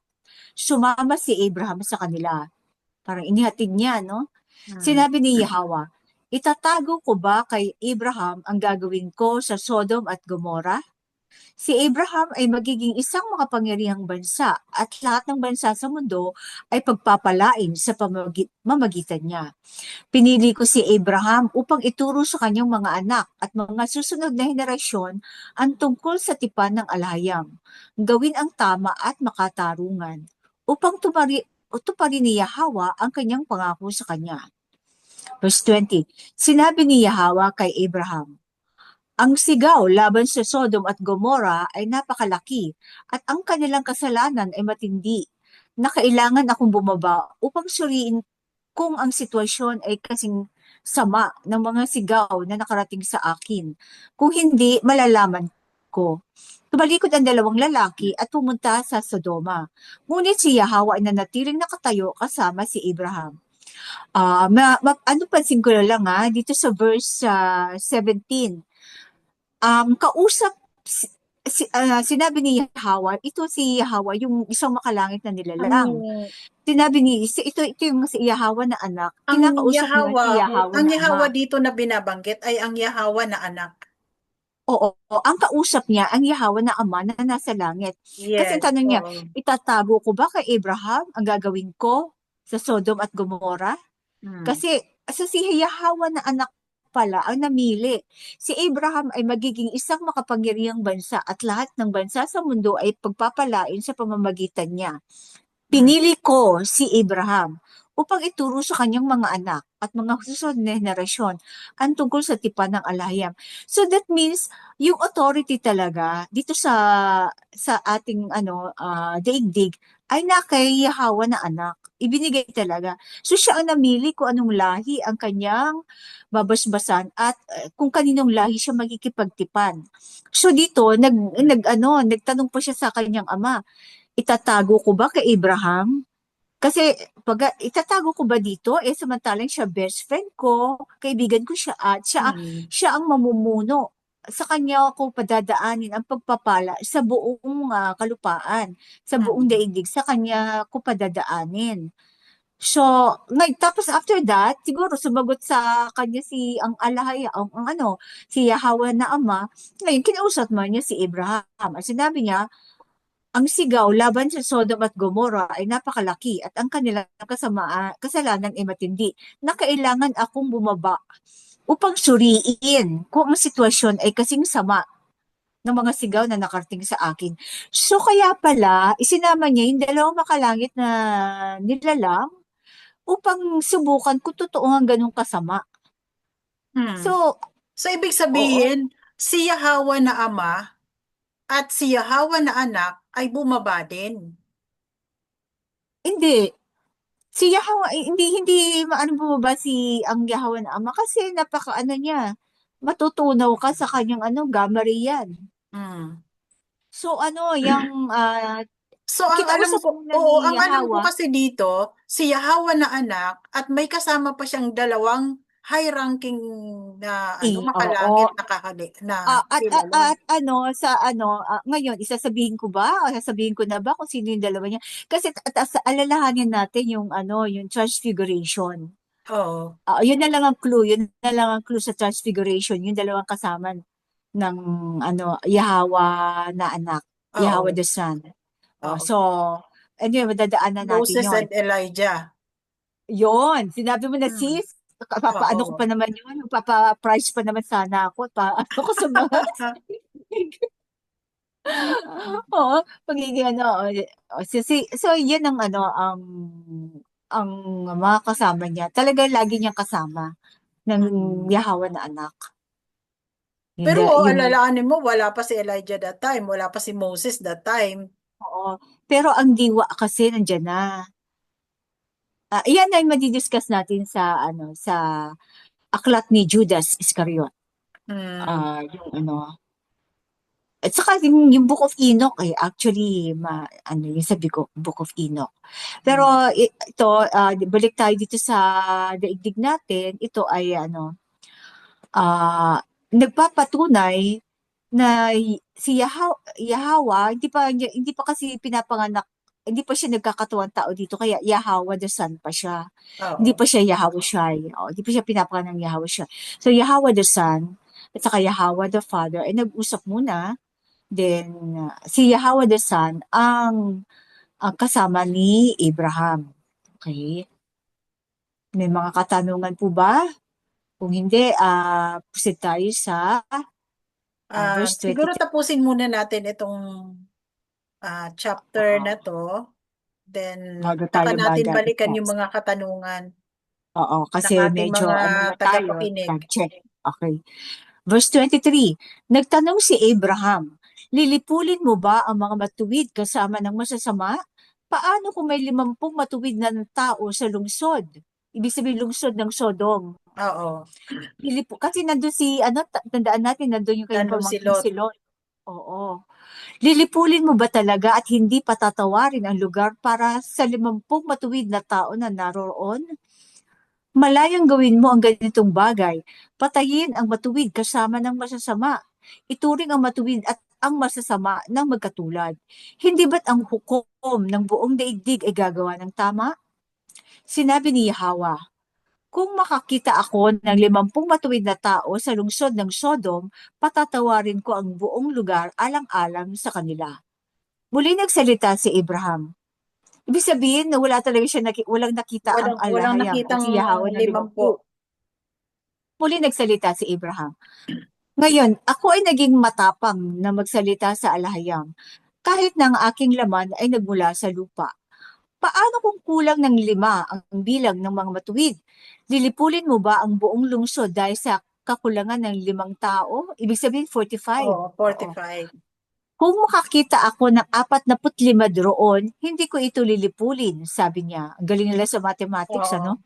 sumama si Abraham sa kanila. Parang inihatid niya, no? Hmm. Sinabi ni Yahweh, itatago ko ba kay Abraham ang gagawin ko sa Sodom at Gomorrah? Si Abraham ay magiging isang makapangyarihang bansa at lahat ng bansa sa mundo ay pagpapalain sa mamagitan niya. Pinili ko si Abraham upang ituro sa kanyang mga anak at mga susunod na henerasyon ang tungkol sa tipan ng alhayam, gawin ang tama at makatarungan, upang tuparin ni Yahawa ang kanyang pangako sa kanya. Verse 20, sinabi ni Yahawa kay Abraham, ang sigaw laban sa Sodom at Gomorrah ay napakalaki at ang kanilang kasalanan ay matindi na kailangan akong bumaba upang suriin kung ang sitwasyon ay kasing sama ng mga sigaw na nakarating sa akin. Kung hindi, malalaman ko. Tumalikod ang dalawang lalaki at pumunta sa Sodoma. Ngunit si Yahawa ay nanatiling nakatayo kasama si Abraham. Ano pansin ko na lang dito sa verse 17, kausap sinabi ni Yahweh, ito si Yahweh, yung isang makalangit na nilalang. Ang Sinabi ni, ito yung si Yahweh na anak, ang kinakausap niya Yahawa, si Yahweh ang na Yahawa ama. dito na binabanggit ay ang Yahawa na anak. Oo, ang kausap niya, ang Yahweh na ama na nasa langit. Kasi ang Yes. tanong niya, Oo. itatago ko ba kay Abraham ang gagawin ko sa Sodom at Gomorrah? Hmm. Kasi si Yahweh na anak pala ang namili. Si Abraham ay magiging isang makapangyarihang bansa at lahat ng bansa sa mundo ay pagpapalain sa pamamagitan niya. Hmm. Pinili ko si Abraham upang ituro sa kanyang mga anak at mga susunod na henerasyon ang tungkol sa tipan ng alahayam. So that means yung authority talaga dito sa ating daigdig ay na kay Yahweh na anak. Ibinigay talaga. So siya ang namili kung anong lahi ang kanyang babasbasan at kung kaninong lahi siya magkikipagtipan. So dito nagtanong pa siya sa kanyang ama, itatago ko ba kay Abraham? Kasi pag itatago ko ba dito, samantalang siya best friend ko, kaibigan ko siya at Hmm. siya ang mamumuno. Sa kanya ako padadaanin ang pagpapala sa buong kalupaan, sa buong Hmm. daigdig, sa kanya ko padadaanin. So, tapos after that, siguro sumagot sa kanya si ang alahaya, si Yahweh na ama, ngayon kinausap man niya si Abraham. At sinabi niya, Ang sigaw laban sa Sodom at Gomorra ay napakalaki at ang kanilang kasalanan ay matindi na kailangan akong bumaba upang suriin kung ang sitwasyon ay kasing sama ng mga sigaw na nakarating sa akin. So kaya pala, isinama niya yung dalawang makalangit na nilalang upang subukan kung totoo ang ganun kasama. Hmm. So, So, ibig oo, sabihin, si Yahawa na ama at si Yahawa na anak ay bumaba din. hindi. Si Yahawa, hindi maano bumaba si ang Yahawa na ama kasi napaka ano niya, matutunaw ka sa kanyang gamma ray yan. Hmm. So ano, yung So, ang alam kinausap ko, muna oo, ni ang alam ko Yahawa, kasi dito, si Yahawa na anak at may kasama pa siyang dalawang high-ranking na oo. makalangit na kilala. At ano, ngayon, isasabihin ko ba? O sasabihin ko na ba kung sino yung dalawa niya? Kasi alalahanin natin yung yung transfiguration. Oo, Yun na lang ang clue. Yun na lang ang clue sa transfiguration. Yung dalawang kasama ng Yahweh na anak. Yahweh oo, the Son. oo. So, anyway, madadaanan natin Moses yon. and Elijah. Yon, sinabi mo na Hmm. sis, papaano ko Oo. pa naman yun? Papa-price pa naman sana ako. Ano ko sa mga Oo, pagiging so yan ang ang mga kasama niya. Talaga lagi niyang kasama ng Hmm. Yahawa na anak. Pero Yung alalahanin mo, wala pa si Elijah that time, wala pa si Moses that time. oo. Pero ang diwa kasi nandiyan na. Iyan ay madidiscuss natin sa aklat ni Judas Iscariot. Hmm. Yung at saka yung Book of Enoch ay actually yung sabi ko Book of Enoch. Pero Hmm. ito balik tayo dito sa daigdig natin. Ito ay nagpapatunay na si Yahawa hindi pa kasi pinapanganak, hindi pa siya nagkakatuwang tao dito kaya Yahawa the Son pa siya. Hindi Oo. pa siya Yahweh Shai. Hindi pa siya pinapanganak ng Yahweh Shai. So Yahawa the Son at saka Yahawa the Father ay nag-usap muna. Then si Yahawa the Son ang kasama ni Abraham. Okay? May mga katanungan po ba? Kung hindi, proceed tayo sa verse Siguro 23. tapusin muna natin itong chapter Oo. na to. Then, Bago saka tayo natin balikan yung mag-text. mga katanungan Oo, ng kasi ating medyo mga na tayo, tagapakinig. check. Okay. Verse 23, nagtanong si Abraham, lilipulin mo ba ang mga matuwid kasama ng masasama? Paano kung may 50 matuwid na tao sa lungsod? Ibig sabihin lungsod ng Sodom. Oo. Kasi nandun tandaan natin, nandun yung kanyang Nandun si pamangkin Lot. si Lot. Oo. Lilipulin mo ba talaga at hindi patatawarin ang lugar para sa 50 matuwid na tao na naroon? Malayang gawin mo ang ganitong bagay. Patayin ang matuwid kasama ng masasama. Ituring ang matuwid at ang masasama ng magkatulad. Hindi ba't ang hukom ng buong daigdig ay gagawa ng tama? Sinabi ni Yahawa, kung makakita ako ng 50 matuwid na tao sa lungsod ng Sodom, patatawarin ko ang buong lugar alang-alang sa kanila. Muli nagsalita si Abraham. Ibig sabihin na wala talaga siya walang nakita ang Walang alahayam o nakitang si Yahawa na 50. 50. Muli nagsalita si Abraham. Ngayon, ako ay naging matapang na magsalita sa alahayam, kahit na ang aking laman ay nagmula sa lupa. Paano kung kulang ng 5 ang bilang ng mga matuwid? Lilipulin mo ba ang buong lungsod dahil sa kakulangan ng 5 tao? Ibig sabihin 45. Oo, Oo. 45. Kung makakita ako ng 45 doon, hindi ko ito lilipulin, sabi niya. Ang galing nila sa mathematics, ano? Oo.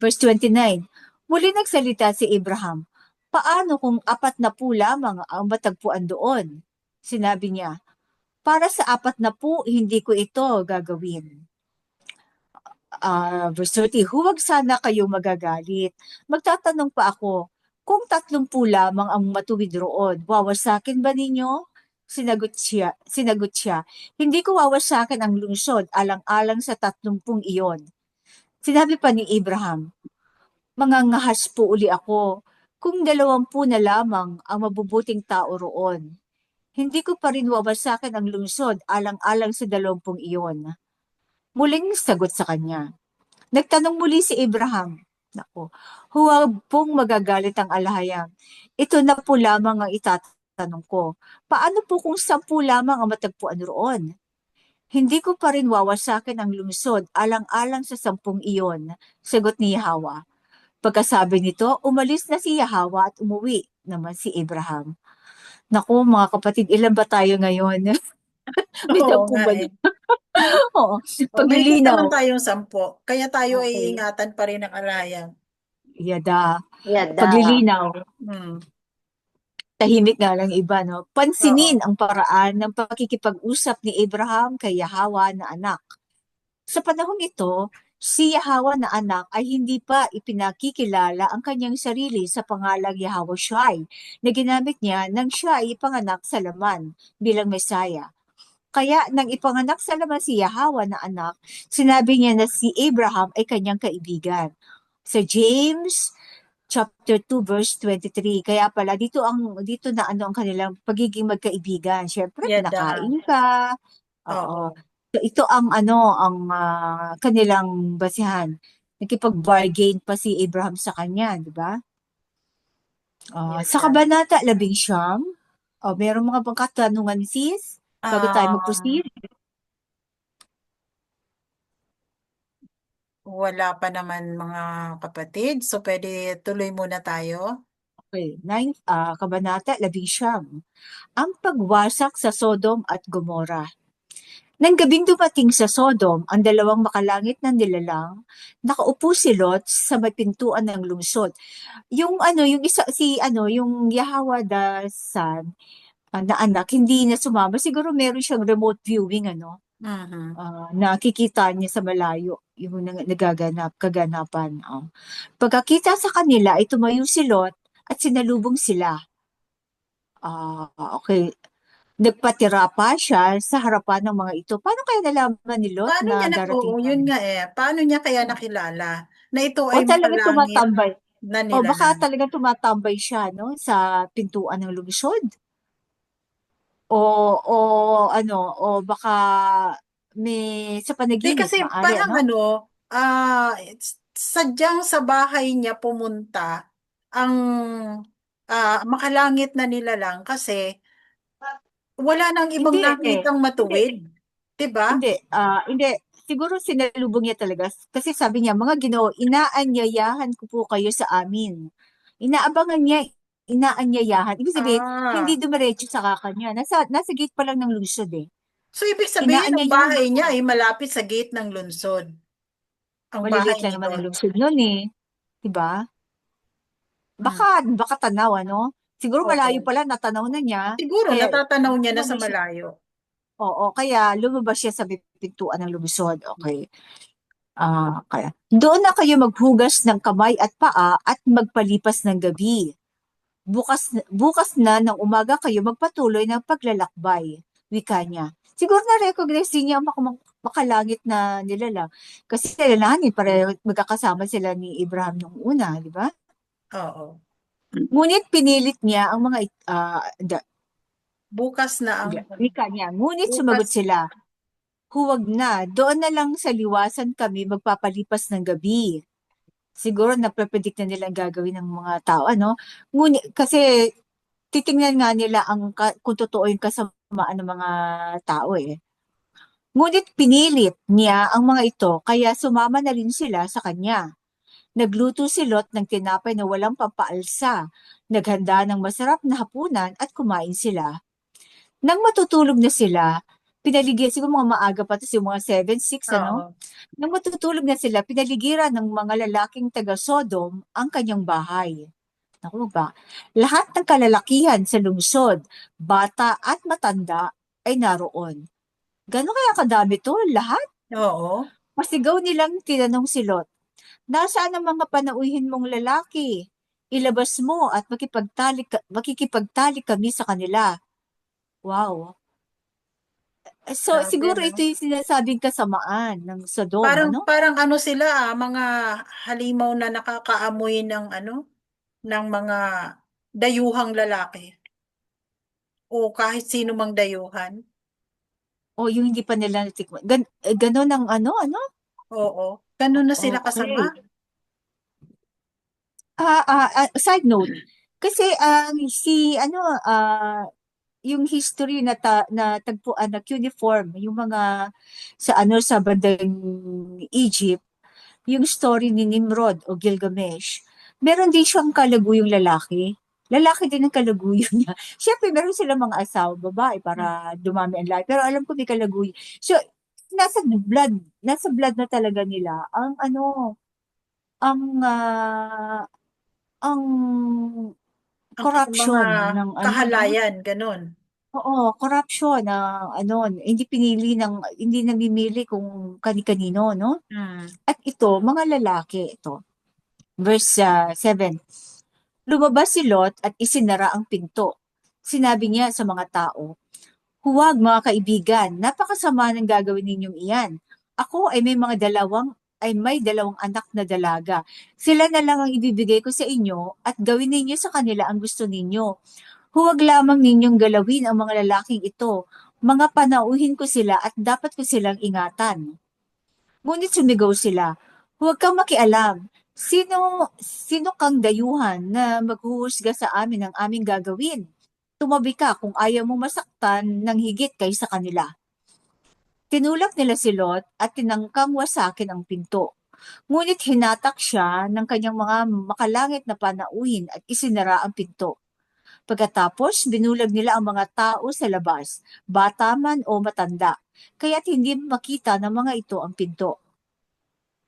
Verse 29, muli nagsalita si Abraham, paano kung 40 lamang ang matagpuan doon? Sinabi niya, para sa 40, hindi ko ito gagawin. Verse 30, huwag sana kayo magagalit. Magtatanong pa ako, kung 30 lamang ang matuwid roon, wawasakin ba ninyo? Sinagot siya, hindi ko wawasakin ang lungsod alang-alang sa 30 iyon. Sinabi pa ni Abraham, mangangahas po uli ako kung 20 na lamang ang mabubuting tao roon. Hindi ko pa rin wawasakin ang lungsod alang-alang sa 20 iyon. Muling sagot sa kanya. Nagtanong muli si Abraham. Nako, huwag pong magagalit ang alahayang. Ito na po lamang ang itatanong ko. Paano po kung 10 lamang ang matagpuan roon? Hindi ko pa rin wawasakin ang lungsod alang-alang sa 10 iyon, sagot ni Yahawa. Pagkasabi nito, umalis na si Yahawa at umuwi naman si Abraham. Naku, mga kapatid, ilan ba tayo ngayon? May Oo 10 nga ba? eh. Oo, O, mahigit paglilinaw. naman tayong 10. Kaya tayo ay Okay, iingatan pa rin ng alayang. yada. Yada. Paglilinaw. Hmm. Tahimik nga lang iba, no? Oo. Pansinin ang paraan ng pakikipag-usap ni Abraham kay Yahawa na anak. Sa panahong ito, si Yahawa na anak ay hindi pa ipinakikilala ang kanyang sarili sa pangalang Yahweh Shai na ginamit niya nang siya ay ipanganak sa laman bilang Mesaya. Kaya nang ipanganak sa laman si Yahawa na anak, sinabi niya na si Abraham ay kanyang kaibigan. Sa James chapter 2 verse 23. Kaya pala dito na ano ang kanilang pagiging magkaibigan. Syempre Yada. pinakain ka. Oo. Oo. So, ito ang ano ang kanilang basihan. Nakipag-bargain pa si Abraham sa kanya, di ba? Sa Yada. kabanata 11, meron mga bang katanungan sis bago tayo Um, mag-proceed? Wala pa naman mga kapatid. So, pwede tuloy muna tayo. Okay, kabanata 11. Ang pagwasak sa Sodom at Gomora. Nang gabing dumating sa Sodom ang dalawang makalangit na nilalang, nakaupo si Lot sa may pintuan ng lungsod. Yung ano, yung isa yung Yahawa the Son, na anak, hindi na sumama. Siguro meron siyang remote viewing Mhm. nakikita niya sa malayo yung kaganapan. Pagkakita sa kanila ay tumayo si Lot at sinalubong sila. Okay. Nagpatira pa siya sa harapan ng mga ito. Paano kaya nalaman ni Lot Paano na niya darating oo, yan? yun nga eh. Paano niya kaya nakilala na ito O ay talagang makalangit tumatambay? na O baka nilalang? talagang tumatambay siya, no? Sa pintuan ng lungsod? O o baka may sa Di panaginip, kasi maari, parang ano? sadyang sa bahay niya pumunta ang makalangit na nilalang kasi wala nang ibang Hindi eh. nakitang Hindi, matuwid. 'Di ba? hindi. Siguro sinalubong niya talaga. Kasi sabi niya, mga Ginoo, inaanyayahan ko po kayo sa amin. Inaabangan niya, inaanyayahan. Ibig sabihin, hindi Ah. dumiretso sa kanya. Nasa gate pa lang ng lungsod eh. So, ibig sabihin, ang Inaanyayahan bahay niya ako. ay malapit sa gate ng lungsod. Ang bahay Maliliit lang ni naman ang Lot. lungsod nun eh. Diba? Hmm. Baka tanaw, ano? Siguro malayo Oo. pala, natanaw na niya. Siguro, Kaya natatanaw niya na sa lumabas siya. malayo. Oo, kaya lumabas siya sa pintuan ng lungsod. Okay. Kaya doon na kayo maghugas ng kamay at paa at magpalipas ng gabi. Bukas na ng umaga kayo magpatuloy ng paglalakbay. Wika niya. Siguro na-recognize din niya ang makalangit na nilala. Kasi nilalahanin, pareho magkakasama sila ni Abraham nung una, di ba? Oo. Ngunit pinilit niya ang mga Bukas na ang wika niya. Ngunit bukas. sumagot sila, huwag na, doon na lang sa liwasan kami magpapalipas ng gabi. Siguro naprepredict na nila ang gagawin ng mga tao, ano? Ngunit, kasi titingnan nga nila kung totoo yung kasamaan ng mga tao eh. Ngunit pinilit niya ang mga ito, kaya sumama na rin sila sa kanya. Nagluto si Lot ng tinapay na walang pampaalsa. Naghanda ng masarap na hapunan at kumain sila. Nang matutulog na sila, pinaligyan, siguro mga maaga pa, tapos yung mga 7, 6, ano? Oo. Nang matutulog na sila, pinaligiran ng mga lalaking taga-Sodom ang kanyang bahay. Naku ba? Lahat ng kalalakihan sa lungsod, bata at matanda, ay naroon. Gano'n kaya kadami to? Lahat? Oo. Pasigaw nilang tinanong si Lot, nasaan ang mga panauhin mong lalaki? Ilabas mo at makikipagtalik kami sa kanila. Wow. So, Grabe, siguro ito no? yung sinasabing kasamaan ng Sodom, Parang ano? parang ano sila, mga halimaw na nakakaamoy ng ng mga dayuhang lalaki. o kahit sino mang dayuhan. O yung hindi pa nila natikman. Ganon ang ano? Oo, ganun na sila kasama. Okay. Side note, kasi yung history na tagpuan na cuneiform, yung mga sa bandang Egypt, yung story ni Nimrod o Gilgamesh, meron din siyang kalaguyong lalaki. Lalaki din ang kalaguyo niya. Siyempre, meron silang mga asawa, babae, Hmm. para dumami ang lahi. Pero alam ko may kalaguyo. So, nasa blood na talaga nila ang ah, ang Ang mga corruption ng kahalayan, ganun. oo, corruption na hindi hindi namimili kung kani-kanino, no? Hmm. At ito, mga lalaki, ito, verse 7. Lumabas si Lot at isinara ang pinto. Sinabi niya sa mga tao, "Huwag mga kaibigan, napakasama ng gagawin ninyong iyan. Ako ay may dalawang anak na dalaga. Sila na lang ang ibibigay ko sa inyo at gawin ninyo sa kanila ang gusto ninyo. Huwag lamang ninyong galawin ang mga lalaking ito. Mga panauhin ko sila at dapat ko silang ingatan." Ngunit sumigaw sila, "Huwag kang makialam. Sino kang dayuhan na maghuhusga sa amin ng aming gagawin? Tumabi ka kung ayaw mong masaktan ng higit kaysa kanila." Tinulak nila si Lot at tinangkang wasakin ang pinto. Ngunit hinatak siya ng kanyang mga makalangit na panauhin at isinara ang pinto. Pagkatapos, binulag nila ang mga tao sa labas, bata man o matanda, kaya't hindi makita ng mga ito ang pinto.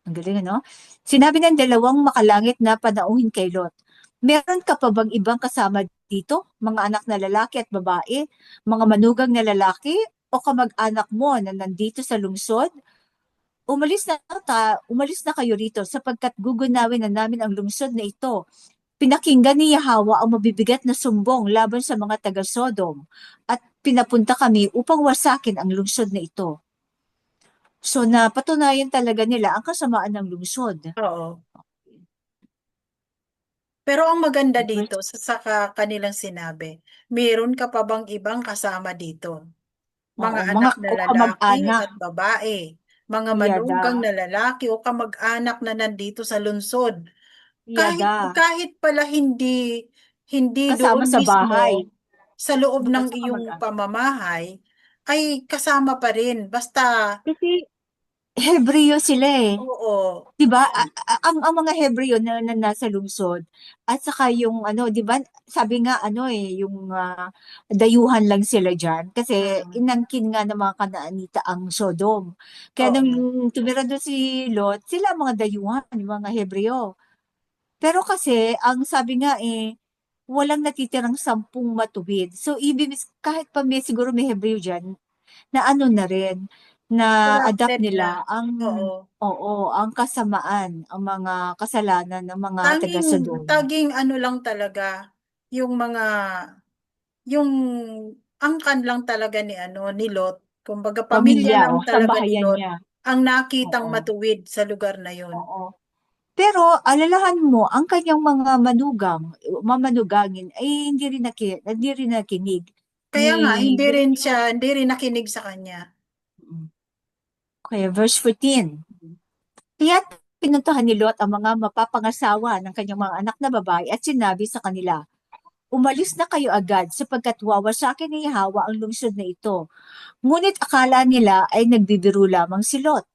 Ang galing, ano? Sinabi ng dalawang makalangit na panauhin kay Lot, "Meron ka pa bang ibang kasama dito? Mga anak na lalaki at babae? Mga manugang na lalaki? O kamag-anak mo na nandito sa lungsod? Umalis na kayo rito sapagkat gugunawin na namin ang lungsod na ito. Pinakinggan ni Yahawa ang mabibigat na sumbong laban sa mga taga-Sodom at pinapunta kami upang wasakin ang lungsod na ito." So, napatunayan talaga nila ang kasamaan ng lungsod. Oo. Pero ang maganda dito Verse, sa kanilang sinabi, meron ka pa bang ibang kasama dito? Mga oo, anak na o lalaki kamag-anak, at babae, mga yada, manugang na lalaki o kamag-anak na nandito sa lungsod. Kahit yada, kahit pala hindi kasama doon sa mismo bahay. sa loob ng Basta iyong kamag-anak. pamamahay ay kasama pa rin. Basta Kasi Hebreo sila eh. oo. 'Di ba? Ang mga Hebreo na nasa lungsod at saka yung ano, 'di ba? Sabi nga yung dayuhan lang sila diyan kasi Mm, inangkin nga ng mga Kanaanita ang Sodom. Kaya nung oo. tumira doon si Lot, sila ang mga dayuhan, yung mga Hebreo. Pero kasi ang sabi nga walang natitirang 10 matuwid. So kahit pa siguro may Hebreo diyan, na na rin, na adapt Corrupted na. nila Oo. ang kasamaan, ang mga kasalanan ng mga Tanging taga-Sodom. taging ano lang talaga yung mga yung angkan lang talaga ni Lot. Kumbaga pamilya Pamilya lang o talaga ni sambahayan Lot niya. ang nakitang Oo, matuwid sa lugar na yun. oo. Pero alalahan mo, ang kanyang mga mamanugangin ay hindi rin nakinig Kaya ni nga Lot. hindi rin nakinig sa kanya. Okay, verse 14. Kaya't pinuntahan ni Lot ang mga mapapangasawa ng kanyang mga anak na babae at sinabi sa kanila, "Umalis na kayo agad sapagkat wawasakin ni Yahawa ang lungsod na ito." Ngunit akala nila ay nagbibiro lamang si Lot.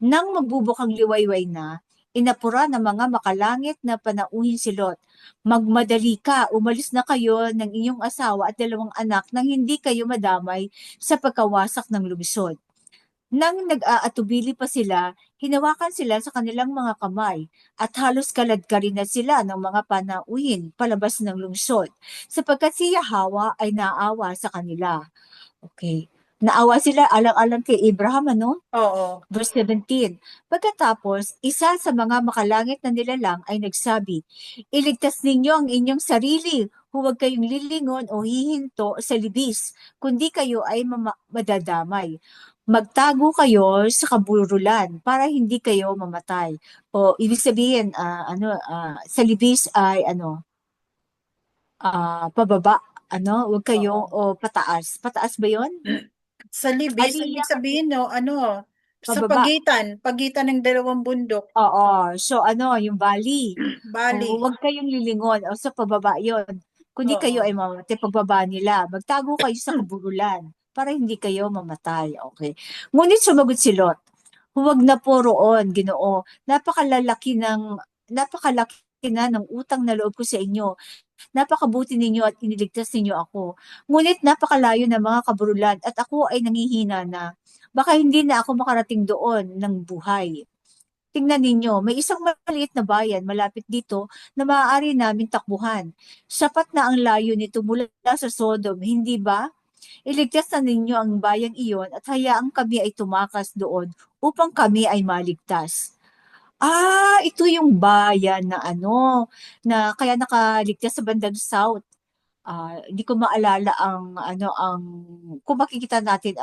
Nang magbubukang liwayway na, inapura ng mga makalangit na panauhin si Lot, "Magmadali ka, umalis na kayo ng inyong asawa at dalawang anak nang hindi kayo madamay sa pagkawasak ng lungsod." Nang nag-aatubili pa sila, hinawakan sila sa kanilang mga kamay at halos kaladkarin na sila ng mga panauhin palabas ng lungsod, sapagkat si Yahawa ay naawa sa kanila. Okay. Naawa sila alang-alang kay Abraham, ano? Oo. Verse 17. Pagkatapos, isa sa mga makalangit na nilalang ay nagsabi, "Iligtas ninyo ang inyong sarili. Huwag kayong lilingon o hihinto sa libis, kundi kayo ay madadamay. Magtago kayo sa kaburulan para hindi kayo mamatay." O ibig sabihin, sa libis ay pababa. Huwag kayong, Oo. pataas. Pataas ba yon? Sa libis, ibig Aliyah, sabihin, no, sa pababa. pagitan ng dalawang bundok, Oo. So, yung valley. bali. Huwag kayong lilingon. O sa pababa yon. Kundi kayo Oo. ay mamatay pagbaba nila. Magtago kayo sa kabululan para hindi kayo mamatay. Okay. Ngunit sumagot si Lot, huwag na po roon, Ginoo. Napakalaki na ng utang na loob ko sa inyo. Napakabuti ninyo at iniligtas ninyo ako. Ngunit napakalayo ng mga kabululan at ako ay nangihina na. Baka hindi na ako makarating doon ng buhay. Tingnan ninyo, may isang maliit na bayan malapit dito na maaari namin takbuhan. Sapat na ang layo nito mula sa Sodom, hindi ba? Iligtas na ninyo ang bayang iyon at hayaang kami ay tumakas doon upang kami ay maligtas. Ito yung bayan na na kaya nakaligtas sa bandang south. Hindi ko maalala kung makikita natin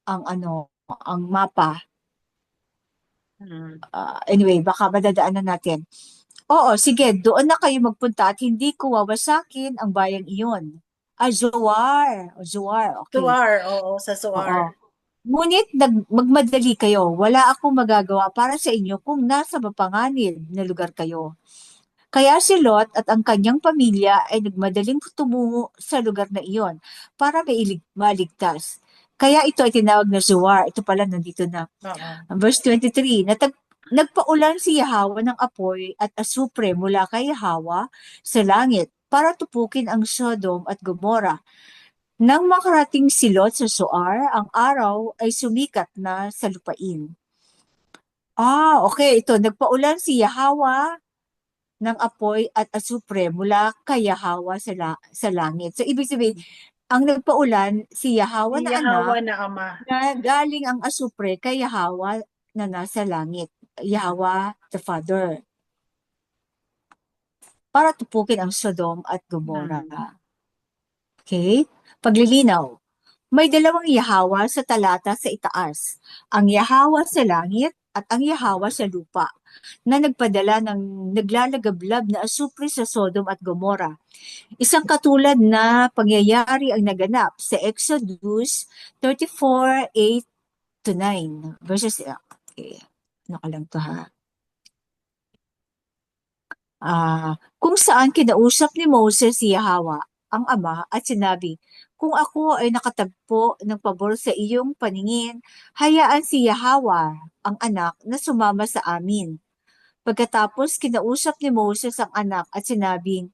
ang mapa. Mm. Anyway, baka madadaanan natin. Oo, sige, doon na kayo magpunta at hindi ko wawasakin ang bayang iyon. Zoar. Zoar, okay. Suwar, oo, sa Oo. Suwar. Ngunit magmadali kayo. Wala akong magagawa para sa inyo kung nasa mapanganib na lugar kayo. Kaya si Lot at ang kanyang pamilya ay nagmadaling tumungo sa lugar na iyon para maligtas. Kaya ito ay tinawag na Zoar. Ito pala, nandito na. Oo. Verse 23, nagpaulan si Yahweh ng apoy at asupre mula kay Yahweh sa langit para tupukin ang Sodom at Gomorrah. Nang makarating si Lot sa Zoar, ang araw ay sumikat na sa lupain. Okay. Ito, nagpaulan si Yahweh ng apoy at asupre mula kay Yahweh sa langit. So, ibig sabihin, ang nagpaulan, si Yahweh Si na anak, Yahawa na ama. na galing ang asupre kay Yahweh na nasa langit. Yahweh the Father. Para tupukin ang Sodom at Gomorrah. Hmm. Okay? Paglilinaw. May dalawang Yahweh sa talata sa itaas. Ang Yahweh sa langit at ang Yahweh sa lupa na nagpadala ng naglalagablab na asupre sa Sodom at Gomorrah. Isang katulad na pangyayari ang naganap sa Exodus 34:8 to 9. Verses, okay. Ano ka lang to ha? Kung saan kinausap ni Moses si Yahweh, ang ama, at sinabi, kung ako ay nakatagpo ng pabor sa iyong paningin, hayaan si Yahweh, ang anak, na sumama sa amin. Pagkatapos kinausap ni Moses ang anak at sinabing,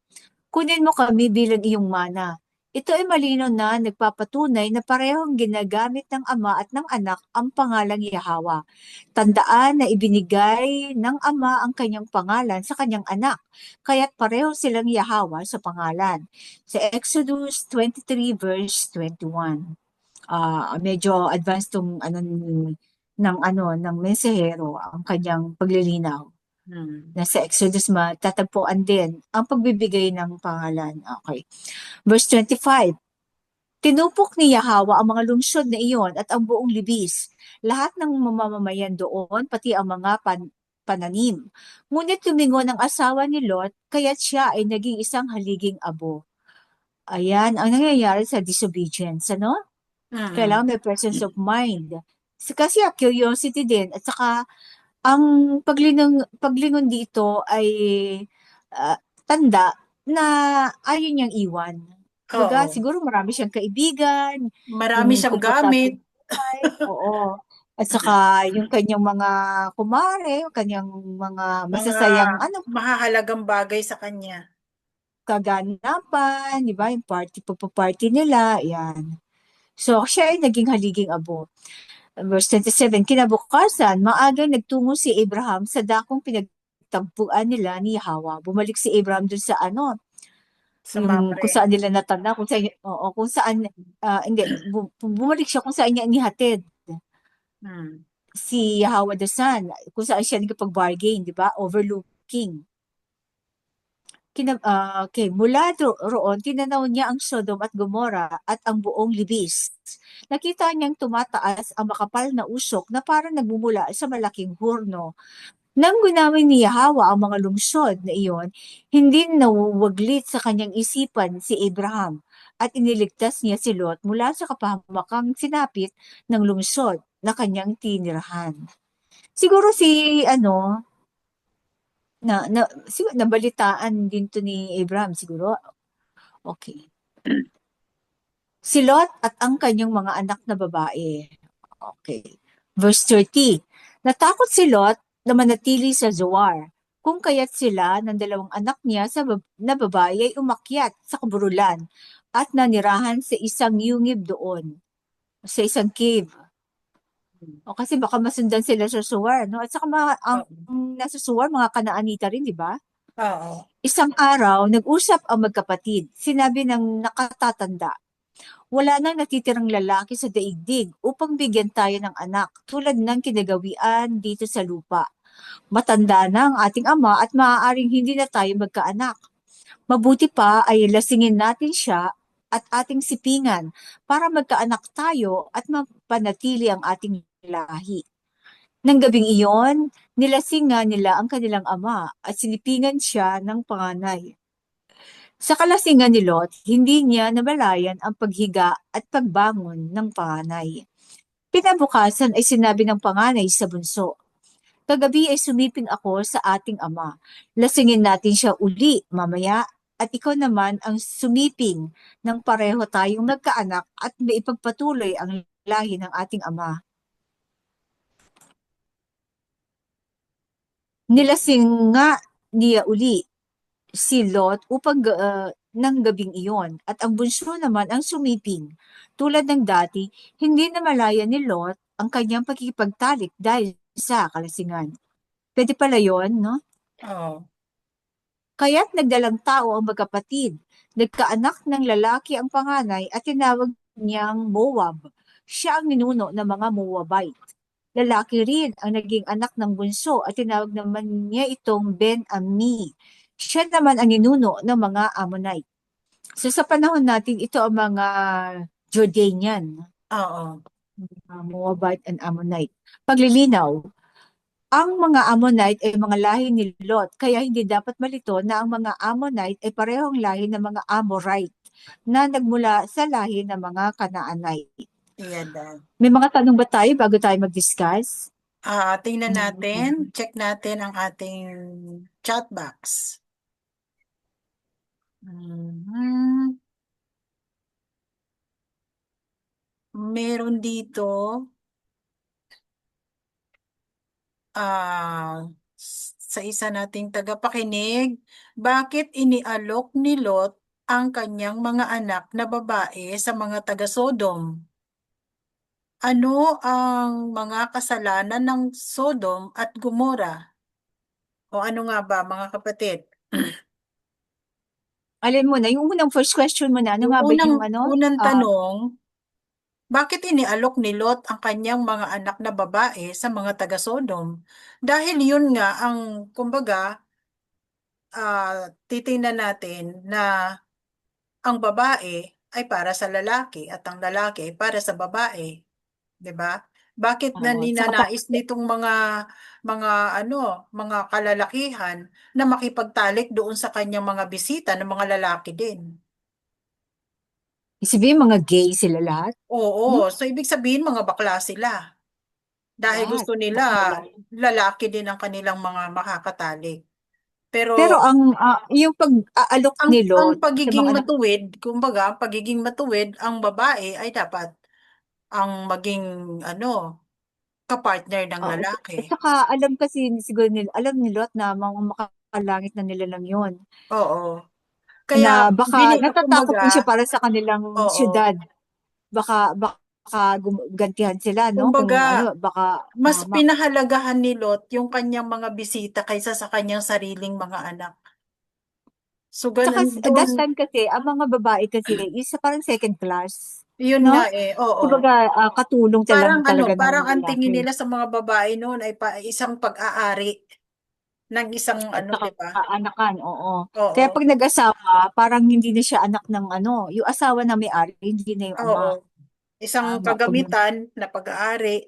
kunin mo kami bilang iyong mana. Ito ay malinaw na nagpapatunay na parehong ginagamit ng ama at ng anak ang pangalang Yahweh. Tandaan na ibinigay ng ama ang kanyang pangalan sa kanyang anak, kaya't pareho silang Yahweh sa pangalan. Sa Exodus 23 verse 21. Medyo advanced tong ng mensahero ang kanyang paglilinaw. Hmm. Nasa Exodus matatagpuan din ang pagbibigay ng pangalan. Okay. Verse 25. Tinupok ni Yahweh ang mga lungsod na iyon at ang buong libis, lahat ng mamamayan doon, pati ang mga pananim. Ngunit lumingon ang asawa ni Lot, kaya't siya ay naging isang haliging abo. Ayan ang nangyayari sa disobedience, ano? Hmm. Kailangan may presence of mind. Kasi curiosity din, at saka ang paglingon dito ay tanda na ayaw niyang iwan. Kumbaga, Oo. siguro marami siyang kaibigan, Marami yung siyang gamit. komportable buhay, oo. At saka yung kanyang mga kumare, yung kanyang mga Mga masasayang mahahalagang bagay sa kanya. kaganapan, di ba? Yung pagpa-party nila, yan. So, siya ay naging haliging abo. Verse 27, kinabukasan, maagang nagtungo si Abraham sa dakong pinagtagpuan nila ni Hawa. Bumalik si Abraham dun sa Sa yung kung Mamre. saan nila natanda, kung saan, hindi, bumalik siya kung saan niya inihatid Hmm. si Hawa the Son, kung saan siya nagpag-bargain, di ba? Overlooking. Okay, mula roon, tinanaw niya ang Sodom at Gomorrah at ang buong libis. Nakita niyang tumataas ang makapal na usok na parang nagmumula sa malaking hurno. Nang gunawin ni Yahawa ang mga lungsod na iyon, hindi nawaglit sa kanyang isipan si Abraham at iniligtas niya si Lot mula sa kapahamakang sinapit ng lungsod na kanyang tinirahan. Siguro si siguro nabalitaan din to ni Abraham siguro. Okay. Si Lot at ang kanyang mga anak na babae. Okay. Verse 30. Natakot si Lot na manatili sa Zoar, kung kaya't sila ng dalawang anak niya na babae ay umakyat sa kaburulan at nanirahan sa isang yungib doon, sa isang cave. O kasi baka masundan sila sa Zoar, no? At saka ang Oo. nasa Zoar, mga Kanaanita rin, di ba? Oo. Isang araw, nag-usap ang magkapatid. Sinabi ng nakatatanda, wala nang natitirang lalaki sa daigdig upang bigyan tayo ng anak tulad ng kinagawian dito sa lupa. Matanda na ang ating ama at maaaring hindi na tayo magkaanak. Mabuti pa ay lasingin natin siya at ating sipingan para magkaanak tayo at mapanatili ang ating lahi. Nang gabing iyon, nilasing nga nila ang kanilang ama at sinipingan siya ng panganay. Sa kalasingan ni Lot, hindi niya namalayan ang paghiga at pagbangon ng panganay. Pinabukasan ay sinabi ng panganay sa bunso, "Kagabi ay sumiping ako sa ating ama. Lasingin natin siya uli mamaya at ikaw naman ang sumiping ng pareho tayong nagkaanak at maipagpatuloy ang lahi ng ating ama." Nilasing nga niya uli si Lot upang ng gabing iyon at ang bunso naman ang sumiping. Tulad ng dati, hindi na malaya ni Lot ang kanyang pagkikipagtalik dahil sa kalasingan. Pwede pala yun, no? Oo. Kaya't nagdalang tao ang magkapatid. Nagkaanak ng lalaki ang panganay at tinawag niyang Moab. Siya ang ninuno ng mga Moabite. Lalaki rin ang naging anak ng bunso at tinawag naman niya itong Ben-Ami. Siya naman ang ninuno ng mga Ammonite. So sa panahon natin, ito ang mga Jordanian, Oo. Moabite and Ammonite. Paglilinaw, ang mga Ammonite ay mga lahi ni Lot, kaya hindi dapat malito na ang mga Ammonite ay parehong lahi ng mga Amorite na nagmula sa lahi ng mga Canaanite. Iyan daw. May mga tanong ba tayo bago tayo mag-discuss? Tingnan natin, Mm. check natin ang ating chat box. Mhm. Meron dito, ah, sa isa nating tagapakinig, bakit inialok ni Lot ang kanyang mga anak na babae sa mga taga-Sodom? Ano ang mga kasalanan ng Sodom at Gomora? O ano nga ba, mga kapatid? Alin mo na, yung unang first question mo na, ano Yung nga ba yung unang tanong, bakit inialok ni Lot ang kanyang mga anak na babae sa mga taga-Sodom? Dahil yun nga ang, kumbaga, titingnan natin na ang babae ay para sa lalaki at ang lalaki ay para sa babae, 'di ba? Bakit na saka ninanais nitong mga ano, mga kalalakihan na makipagtalik doon sa kanyang mga bisita ng mga lalaki din? sabihin mga gay sila lahat, Oo, no? so ibig sabihin mga bakla sila dahil Lahat, gusto nila baka lalaki. lalaki din ang kanilang mga makakatalik. Pero Pero ang yung pag-aalok ang ni ang Lot sa pagiging mga anak, matuwid, kumbaga, ang pagiging matuwid, ang babae ay dapat ang maging ano, kapartner ng oo, lalaki. at saka alam kasi siguro nila, alam ni Lot na mga makakalangit na nila lang yon, Oo. Kaya na baka natatakot kumbaga, din siya para sa kanilang oo. syudad. Baka gantihan sila, no? Kumbaga, Kung ano, baka mas mamak. pinahalagahan ni Lot yung kanyang mga bisita kaysa sa kanyang sariling mga anak. So, Tsaka ganun doon, that time kasi, ang mga babae kasi is parang second class, yun no? nga eh, oo. Kumbaga, katulong lang Parang talaga ng parang ang tingin lalaki. nila sa mga babae noon ay isang pag-aari ng isang At ano, saka 'di ba? anakan, oo. Kaya Oo. pag nag-asawa, parang hindi na siya anak ng yung asawa na may-ari, hindi na yung ama. Oo. Isang Tama. kagamitan na pag-aari,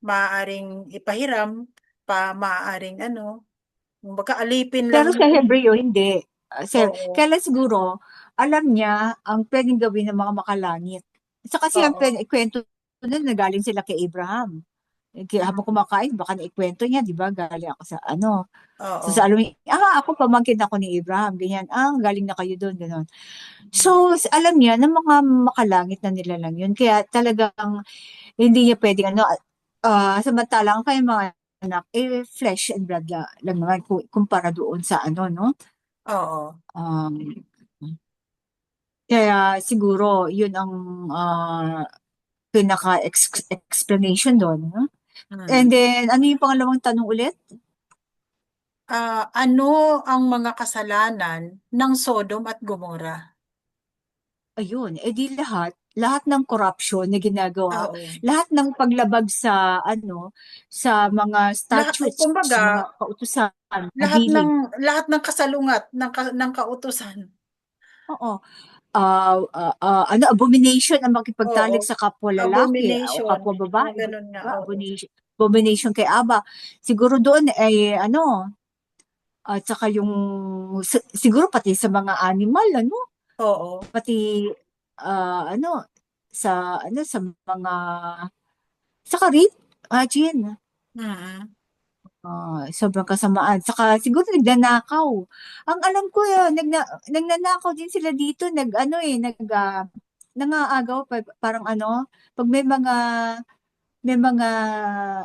maaaring ipahiram, pa maaaring kumbaga alipin lang Pero sa yun. Hebreo, hindi. Oo, Kailan siguro, alam niya ang pwedeng gawin ng mga makalangit. So kasi ang oo. ikwento nun na galing sila kay Abraham. Kaya habang Mm, kumakain, baka naikwento niya, di ba? Galing ako sa ano. So oo. sa alam niya, ako pamangkin ako ni Abraham, ganyan. Galing na kayo doon, gano'n. Mm. So, alam niya na mga makalangit na nila lang yun. Kaya talagang hindi niya pwedeng samantalang kay mga anak, flesh and blood lang naman kumpara doon sa ano, no? Oo. Um, Kaya siguro yun ang pinaka-explanation doon. No? And Mm. then, ano yung pangalawang tanong ulit? Ano ang mga kasalanan ng Sodom at Gomora? Ayun, lahat ng corruption na ginagawa, Oo. lahat ng paglabag sa sa mga statutes, mga Kumbaga, kautusan, lahat ng habilin. kasalungat ng kautusan. Oo. Abomination ang Oo. makipagtalik sa kapwa lalaki o Abomination. kapwa Mga babae, di ganun nga, ba? oo. Abomination kay Aba. Siguro doon ay at saka yung siguro pati sa mga animal, Oo. pati sa mga saka rape, imagine. Mm. Sobrang kasamaan. Saka siguro nagnanakaw. Ang alam ko, nagnanakaw din sila dito, nangaagaw parang pag may mga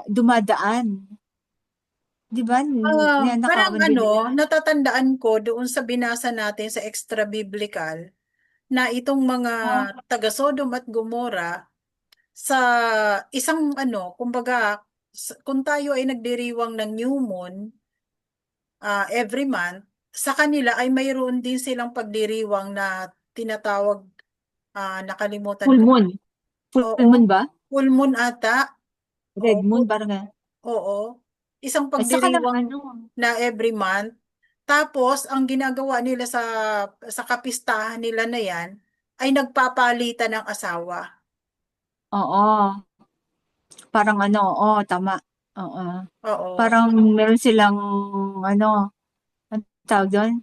dumadaan, 'di ba? Parang Ninanakawan din nila. natatandaan ko doon sa binasa natin sa extra biblical na itong mga Oh, taga Sodom at Gomora sa isang kumbaga, kung tayo ay nagdiriwang ng new moon every month, sa kanila ay mayroon din silang pagdiriwang na tinatawag, nakalimutan full ko. moon. Full Oo, moon ba? full moon ata. Red Oo, moon, parang oo. Isang at saka lang pagdiriwang na every month. Tapos, ang ginagawa nila sa kapistahan nila na yan, ay nagpapalitan ng asawa. oo, parang tama. Oo. Oo. Parang meron silang ano, ang tawag doon?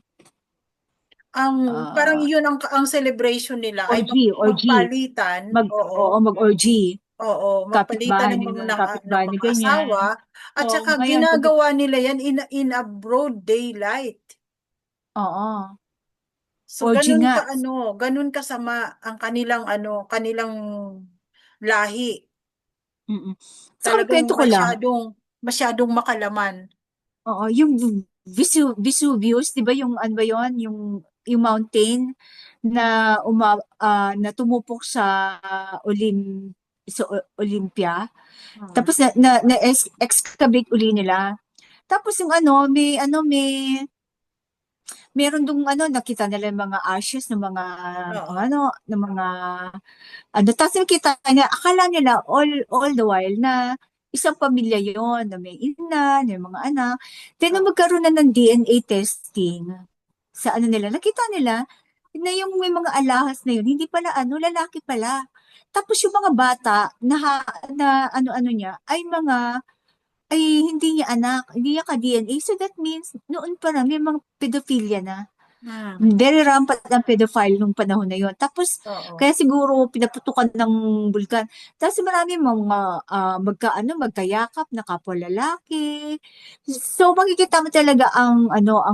Parang Ah, yun ang celebration nila ay orgy. magpalitan, oo, Oo, mag-orgy. oo, magpalitan Kapitbahay ng nila, ng kapitbahay ni mga ganyan. asawa at Oo, saka ngayon, ginagawa nila yan in a broad daylight. oo, So orgy ganun nga. ganun kasama ang kanilang lahi. Mm-mm. Saka may Talagang kwento ko lang. masyadong makalaman. Oo, yung Vesuvius, 'di ba yung ano ba 'yon, yung mountain na tumupok sa Hmm. tapos excavate uli nila. Tapos yung meron dong nakita nila yung mga ashes Oo. ng mga tapos nakita niya, akala nila all the while na isang pamilya yon na may ina, may mga anak. Then nung Oo. magkaroon na ng DNA testing sa nila, nakita nila na yung may mga alahas na yun, hindi pala lalaki pala. Tapos yung mga bata na ano-ano niya ay hindi niya anak, hindi niya ka-DNA. So that means noon pa lang may mga pedophilia na. Hmm. Very rampant ang pedophile nung panahon na yon. Tapos, Oo. kaya siguro pinaputukan ng bulkan. Tapos marami mga magkayakap na kapwa lalaki. So, makikita mo talaga ang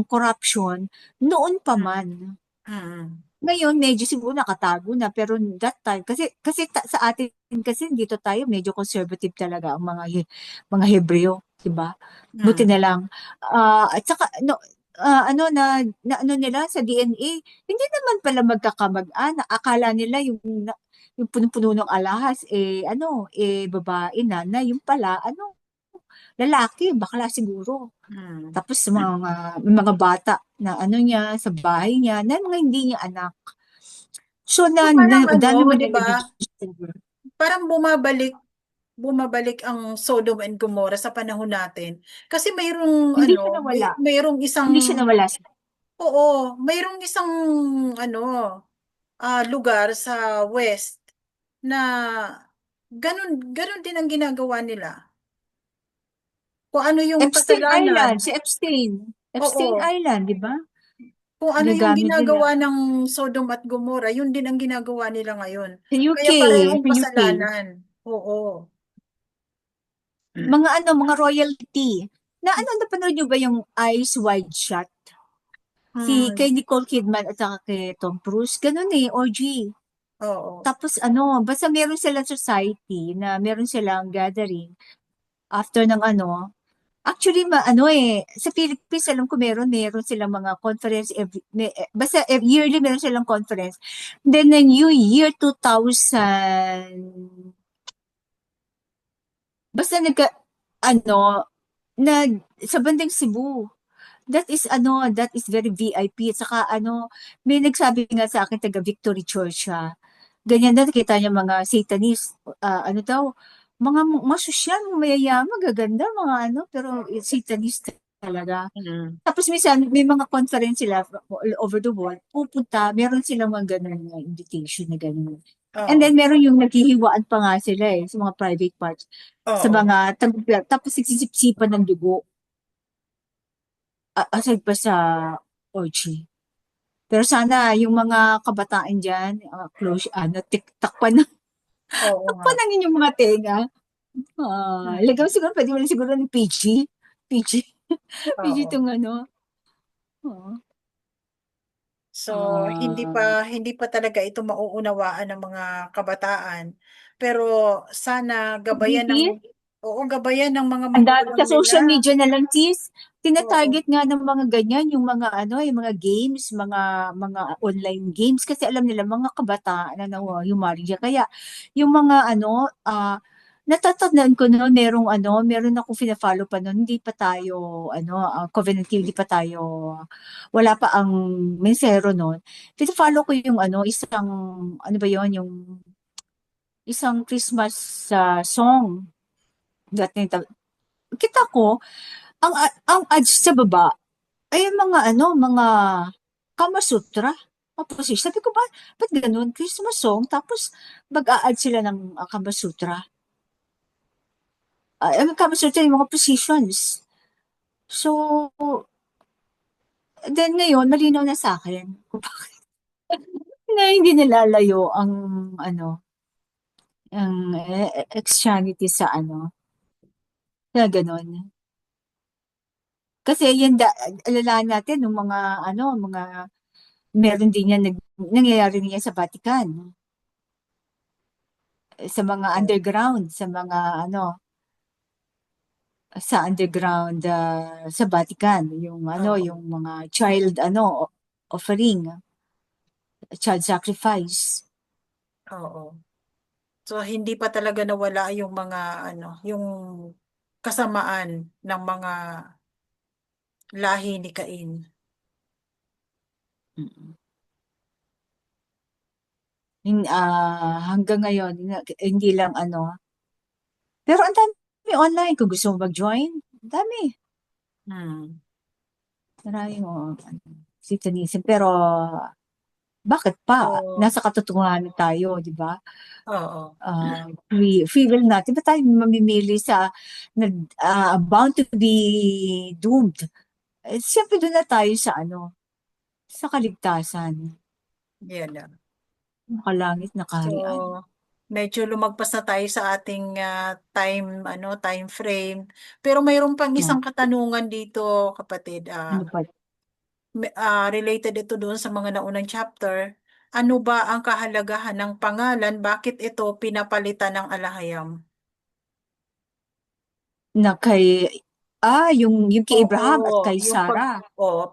corruption noon pa Hmm. man. Hmm. Ngayon, medyo siguro nakatago na, pero that time, kasi sa atin kasi dito tayo, medyo conservative talaga ang mga Hebreo, di ba? Buti Hmm. na lang. At saka, no, ano nila sa DNA, hindi naman pala magkakamag-anak. Akala nila yung punong-puno ng alahas, babae, nanay, yung pala, lalaki, bakla siguro. Hmm. Tapos may mga bata na niya, sa bahay niya, na mga hindi niya anak. So, So parang dami mo di na ba? nag-discover. Parang bumabalik ang Sodom and Gomorrah sa panahon natin. Kasi Hindi siya nawala. mayroong Hindi siya isang, nawala. mayroong isang ano, lugar sa West na ganun din ang ginagawa nila. Kung ano yung Epstein Island, kasalanan. si Epstein. Epstein Oo. Island, di ba? Kung ano yung Ginagamit nila. ginagawa ng Sodom at Gomorrah, yun din ang ginagawa nila ngayon. Sa UK, Kaya parehong sa UK. kasalanan. Oo. Mga ano, mga royalty. Na ano, napanood nyo ba yung Eyes Wide Shut? Si Hmm. kay Nicole Kidman at saka kay Tom Cruise. Ganun orgy. Oo. Tapos ano, basta meron silang society na meron silang gathering after ng ano. Actually, ano sa Philippines, alam ko meron silang mga conference basta yearly meron silang conference. Then the new year 2000, basta ano, na sa bandang Cebu. That is very VIP. At saka ano, may nagsabi nga sa akin taga Victory Church siya. Ganyan na nakita niya mga Satanist, ano daw, mga masosyal, mayayaman, gaganda, mga ano, pero Satanist talaga. Hmm. Tapos minsan, may mga conference sila all over the world, pupunta, meron silang mga ganun na invitation na ganun. And Oo. then meron yung naghihiwaan pa nga sila sa mga private parts, sa Oo. mga tapos nagsisipsipan ng dugo, aside pa sa orgy. Pero sana yung mga kabataan dyan, close, takpan na, Oo nga. takpan ng inyong mga tenga. Hmm. Lagaw siguro, pwede mo lang siguro ng PG. PG. PG Oo. itong ano. Ah, So, hindi ah, pa hindi pa talaga ito mauunawaan ng mga kabataan. Pero sana gabayan ng hindi. oo, gabayan ng mga Ang dami magulang sa social nila. media na lang, sis. Oo. Tina-target nga ng mga ganyan, yung mga ano, yung mga games, mga online games kasi alam nila mga kabataan na humari dyan. Kaya yung mga ano, natatandaan ko noon, meron ako fina-follow pa noon, hindi pa tayo Covenant Hill, hindi pa tayo, wala pa ang mensero noon. Fina-follow ko yung ano ba yon, yung isang Christmas song. Dati kita ko ang ads sa baba ay mga Kama Sutra. Tapos sabi ko ba't ganun? Christmas song, tapos mag-a-add sila ng Kama Sutra. Ang Kama Sutra yung mga positions. So, then ngayon, malinaw na sa akin kung bakit na hindi nilalayo ano, ang Christianity sa na ganun. Kasi alalahan natin, ng mga meron din yan, nangyayari din yan sa Vatican, sa mga underground, sa underground, sa Vatican, Oo. yung mga child, offering, child sacrifice. Oo. So, hindi pa talaga nawala yung mga yung kasamaan ng mga lahi ni Cain. Mm. Hanggang ngayon, hindi lang pero ang dami online kung gusto mo mag-join. Ang dami. Hmm. Maraming satanism. Pero bakit pa? So, Nasa katotohanan tayo, di ba? oo. Free will natin. Ba't tayo mamimili na, bound to be doomed? Siyempre doon na tayo sa kaligtasan. Yan lang. Nakalangit na So, kaharian. medyo lumagpas na tayo sa ating time frame. Pero mayroon pang Yeah. isang katanungan dito, kapatid. Ano pa? Related ito doon sa mga naunang chapter. Ano ba ang kahalagahan ng pangalan? Bakit ito pinapalitan ng alahayam? Na yung kay Oo, Abraham at kay yung Sarah.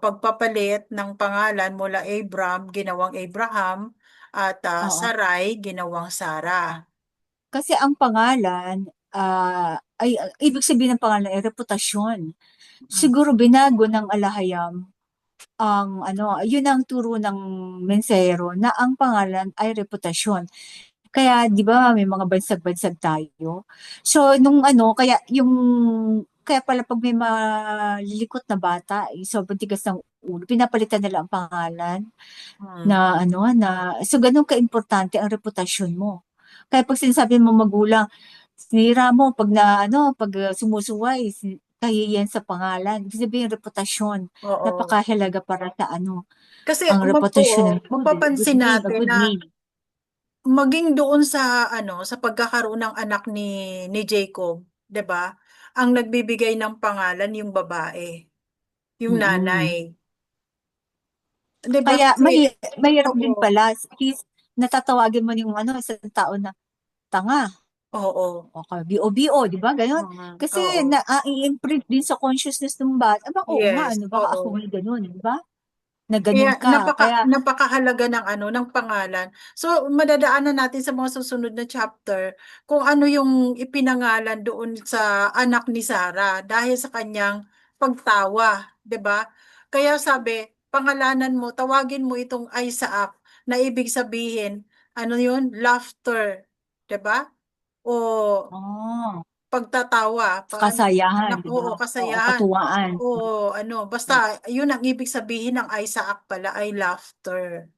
pagpapalit ng pangalan mula Abram, ginawang Abraham, at Oo. Sarai, ginawang Sarah. Kasi ang pangalan, ibig sabihin ng pangalan ay reputasyon. Mm. Siguro binago ng alahayam yun ang turo ng mensahero na ang pangalan ay reputasyon. Kaya 'di ba may mga bansag-bansag tayo. So kaya pala pag may malilikot na bata, sobrang tigas ng ulo, pinapalitan nila ang pangalan Hmm. so ganun kaimportante ang reputasyon mo. Kaya pag sinasabi mo magulang, sinira mo pag sumusuway, kahihiyan sa pangalan. Ibig sabihin, reputasyon. Oo. Napakahalaga para sa ano, Kasi ang reputasyon ng good, good mapapansin name, a natin good na name. maging doon sa sa pagkakaroon ng anak ni Jacob, 'di ba? Ang nagbibigay ng pangalan yung babae, yung nanay. Mm. 'Di ba Kaya kasi mahirap din oo, pala. At least, natatawagin mo yung ano, isang tao na tanga. oo. O kaya BO-BO, di ba? Ganon. Kasi Oo. i-imprint din sa consciousness ng bata. Aba, oo nga, Yes, ano, baka ako oo. may ganon, di ba? Na Kaya ganon ka. Kaya, napakahalaga ng ng pangalan. So madadaanan natin sa mga susunod na chapter kung ano yung ipinangalan doon sa anak ni Sarah dahil sa kanyang pagtawa, 'di ba? Kaya sabi, pangalanan mo, tawagin mo itong Isaac na ibig sabihin, ano yun? Laughter, 'di ba? O oh, pagtatawa, kasayahan, anak, di ba? oo, Oo, kasayahan. katuwaan. Oo, basta yun ang ibig sabihin ng Isaac pala ay laughter.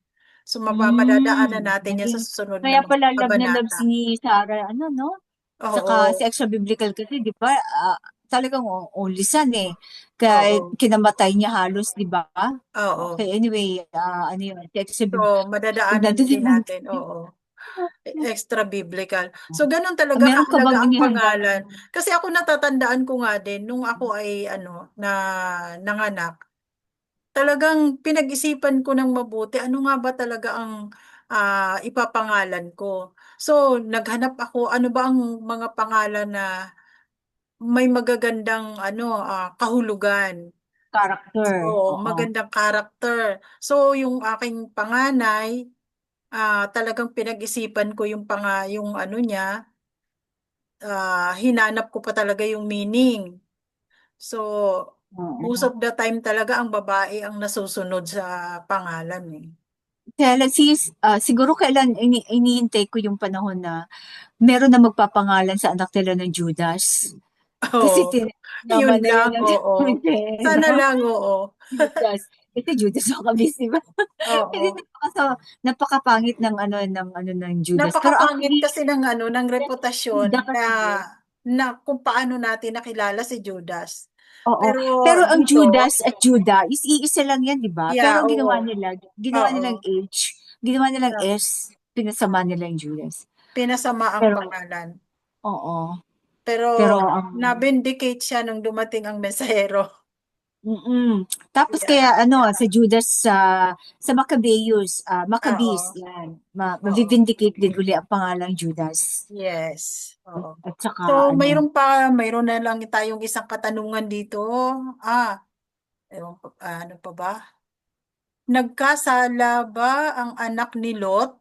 So madadaanan natin yan sa Galing. susunod na Kaya mga pala love na love kabanata. si Sarah, ano, no? Saka sa Oo, extra biblical kasi, di ba, talagang only son eh. Kaya oo, kinamatay niya halos, di ba? oo. Okay, anyway, ano yun, sa extra So pag madadaanan nandun din yung natin, oo. Extra biblical. So ganun talaga meron ka kahalaga bang ang inihanda? pangalan. Kasi ako natatandaan ko nga din nung ako ay na nanganak. Talagang pinag-isipan ko ng mabuti, ano nga ba talaga ang ipapangalan ko. So, naghanap ako, ano ba ang mga pangalan na may magagandang kahulugan. Character. So, Oo. magandang karakter. So, yung aking panganay, talagang pinag-isipan ko yung yung ano niya, hinanap ko pa talaga yung meaning. So, most Oo. of the time talaga ang babae ang nasusunod sa pangalan eh. Kaya lang, siguro kailan inihintay ko yung panahon na meron na magpapangalan sa anak nila ng Judas. Kasi Oo, yun naman na yun lang, ng oo. Sana no? lang, oo. Judas. Kasi Judas ang kabis, di ba? Kasi Oo. napakapangit ng Judas. Pero Napakapangit actually, kasi ng ng reputasyon Judas na kasi. kung paano natin nakilala si Judas. Oo. Pero Pero ang dito, Judas at Judah is iisa lang yan, di ba? Pero yeah, ang oo. ginawa nilang Oo. H, ginawa nilang Yeah. S, pinasama nila yung Judas. Pinasama ang Pero, pangalan. oo. Pero Pero, na-vindicate siya nung dumating ang mensahero. tapos Yeah. kaya ano, sa Judas, sa Maccabeus, Maccabees, Oo. yan. Oo. Mavivindicate din uli ang pangalang Judas. Yes. Oo. At saka, So, ano, mayroon na lang tayong isang katanungan dito. Ewan ko, ano pa ba? Nagkasala ba ang anak ni Lot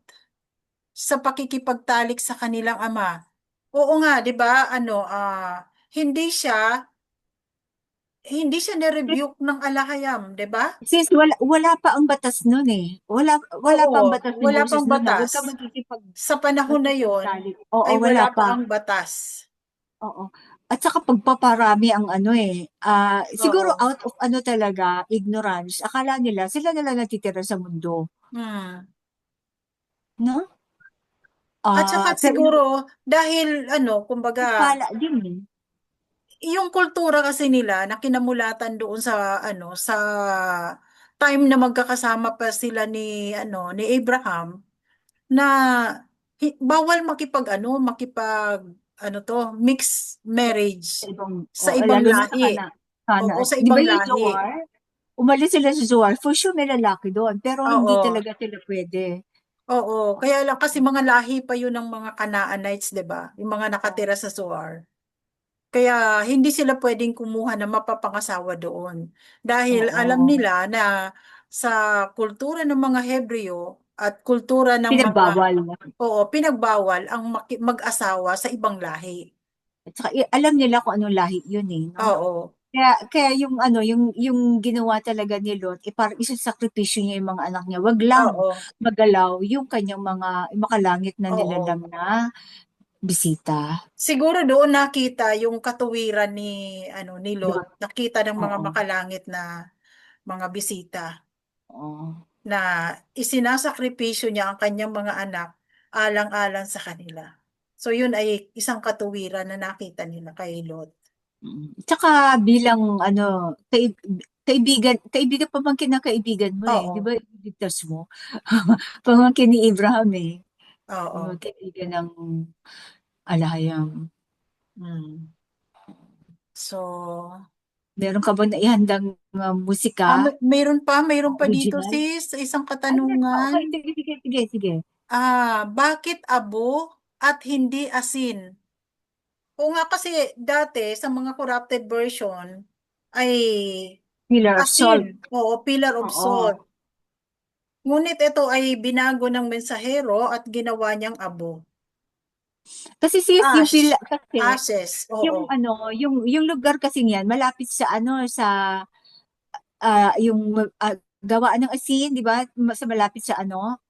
sa pakikipagtalik sa kanilang ama? Oo nga, 'di ba? Hindi siya hindi siya ni-rebuke ng alahayam, 'di ba? since wala pa ang batas nun eh. Wala pa Oo, ang batas ni wala Moses pang nun na huwag batas. ka Sa panahon na 'yon makikipagtalik. Oo, ay wala wala pa pa. ang batas. Oo. At saka pagpaparami ang ano eh. Siguro Oo. out of ano talaga, ignorance. Akala nila, sila nila natitira sa mundo. Hmm. No? At saka Pero siguro dahil kumbaga pala din eh. yung kultura kasi nila na kinamulatan doon sa sa time na magkakasama pa sila ni Abraham na bawal makipag mixed Sa marriage ibang, sa ibang lalo na sa lahi. Kana. Oo, sa Di ba ibang yung lahi. Zoar? Umalis sila sa Zoar. For sure may lalaki doon. Pero hindi Oo. talaga sila pwede. Oo, kaya lang kasi mga lahi pa yun ng mga Canaanites, 'di ba? Yung mga Oo. nakatira sa Zoar. Kaya hindi sila pwedeng kumuha ng mapapangasawa doon. Dahil alam Oo. nila na sa kultura ng mga Hebreo at kultura ng mga, Pinagbawal. oo, pinagbawal ang mag-asawa sa ibang lahi. At saka alam nila kung anong lahi yun eh, no? Oo, Kaya yung ano, yung ginawa talaga ni Lot, parang isasakripisyo niya yung mga anak niya. Wag lang oo, magalaw yung kanyang mga makalangit na nilalang oo. na bisita. Siguro doon nakita yung katuwiran ni Lot. Lot. Nakita ng mga Oo. makalangit na mga bisita Oo. na isinasakripisyo niya ang kanyang mga anak alang-alang sa kanila. So yun ay isang katuwiran na nakita nila kay Lot. Tsaka bilang ano, kaibigan pamangkin ng kaibigan mo eh, di Oo, ba? Ligtas mo. Pamangkin ni Abraham eh. oo. Kaibigan ng alahayam. Mm. So, Meron ka ba naihandang musika? mayroon pa dito Original? sis, sa isang Ay, meron pa. katanungan. Okay, sige, sige, sige, sige. Bakit abo at hindi asin? O nga kasi dati sa mga corrupted version ay Pillar of asin, Salt. oo, pillar of salt. Oo. Ngunit ito ay binago ng mensahero at ginawa niyang abo. Kasi sis, yung Ash, pila, kasi, ashes, yung oo. ano, yung lugar kasi niyan, malapit sa ano, sa, yung gawaan ng asin, di ba? Sa malapit sa ano,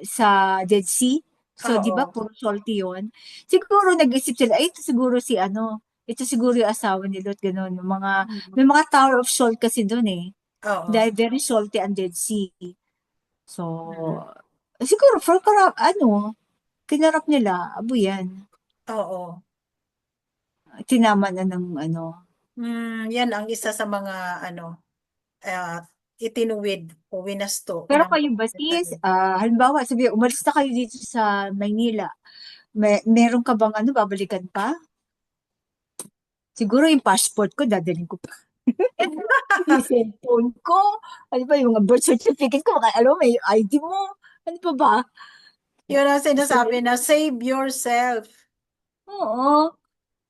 sa Dead Sea. So, di ba, Oo, puro salty yun. Siguro nag-isip sila, ay, ito siguro si ano, ito siguro yung asawa ni Lot, ganun. mm, May mga Tower of Salt kasi doon eh. oo, Dahil very salty ang Dead Sea. So, mm, siguro for ano, kinarap nila, abo yan. oo. Tinama na ng ano. Yan ang isa sa mga ano, ah, itinuwid o winasto Pero ng kayo ba sis, halimbawa, sabi, umalis na kayo dito sa Maynila. Meron ka bang ano, babalikan pa? Siguro yung passport ko, dadalhin ko pa. Yung cellphone ko, ano ba, yung mga birth certificate ko, alam mo, may ID mo. Ano pa ba? Yun ang Gusto sinasabi nila. na save yourself. Oo,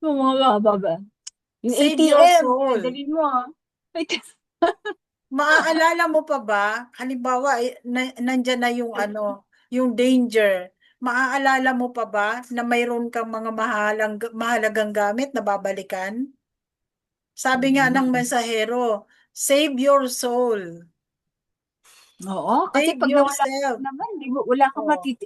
yung mga baba. Yung Save your ATM, soul. dadalhin mo ah. Ay, Maaalala mo pa ba? Halimbawa, nandyan na yung ano, yung danger. Maaalala mo pa ba na mayroon kang mga mahalagang gamit na babalikan? Sabi nga ng mm. mensahero, save your soul. Oo, kasi Save pag nawala ka yourself. naman, Oh.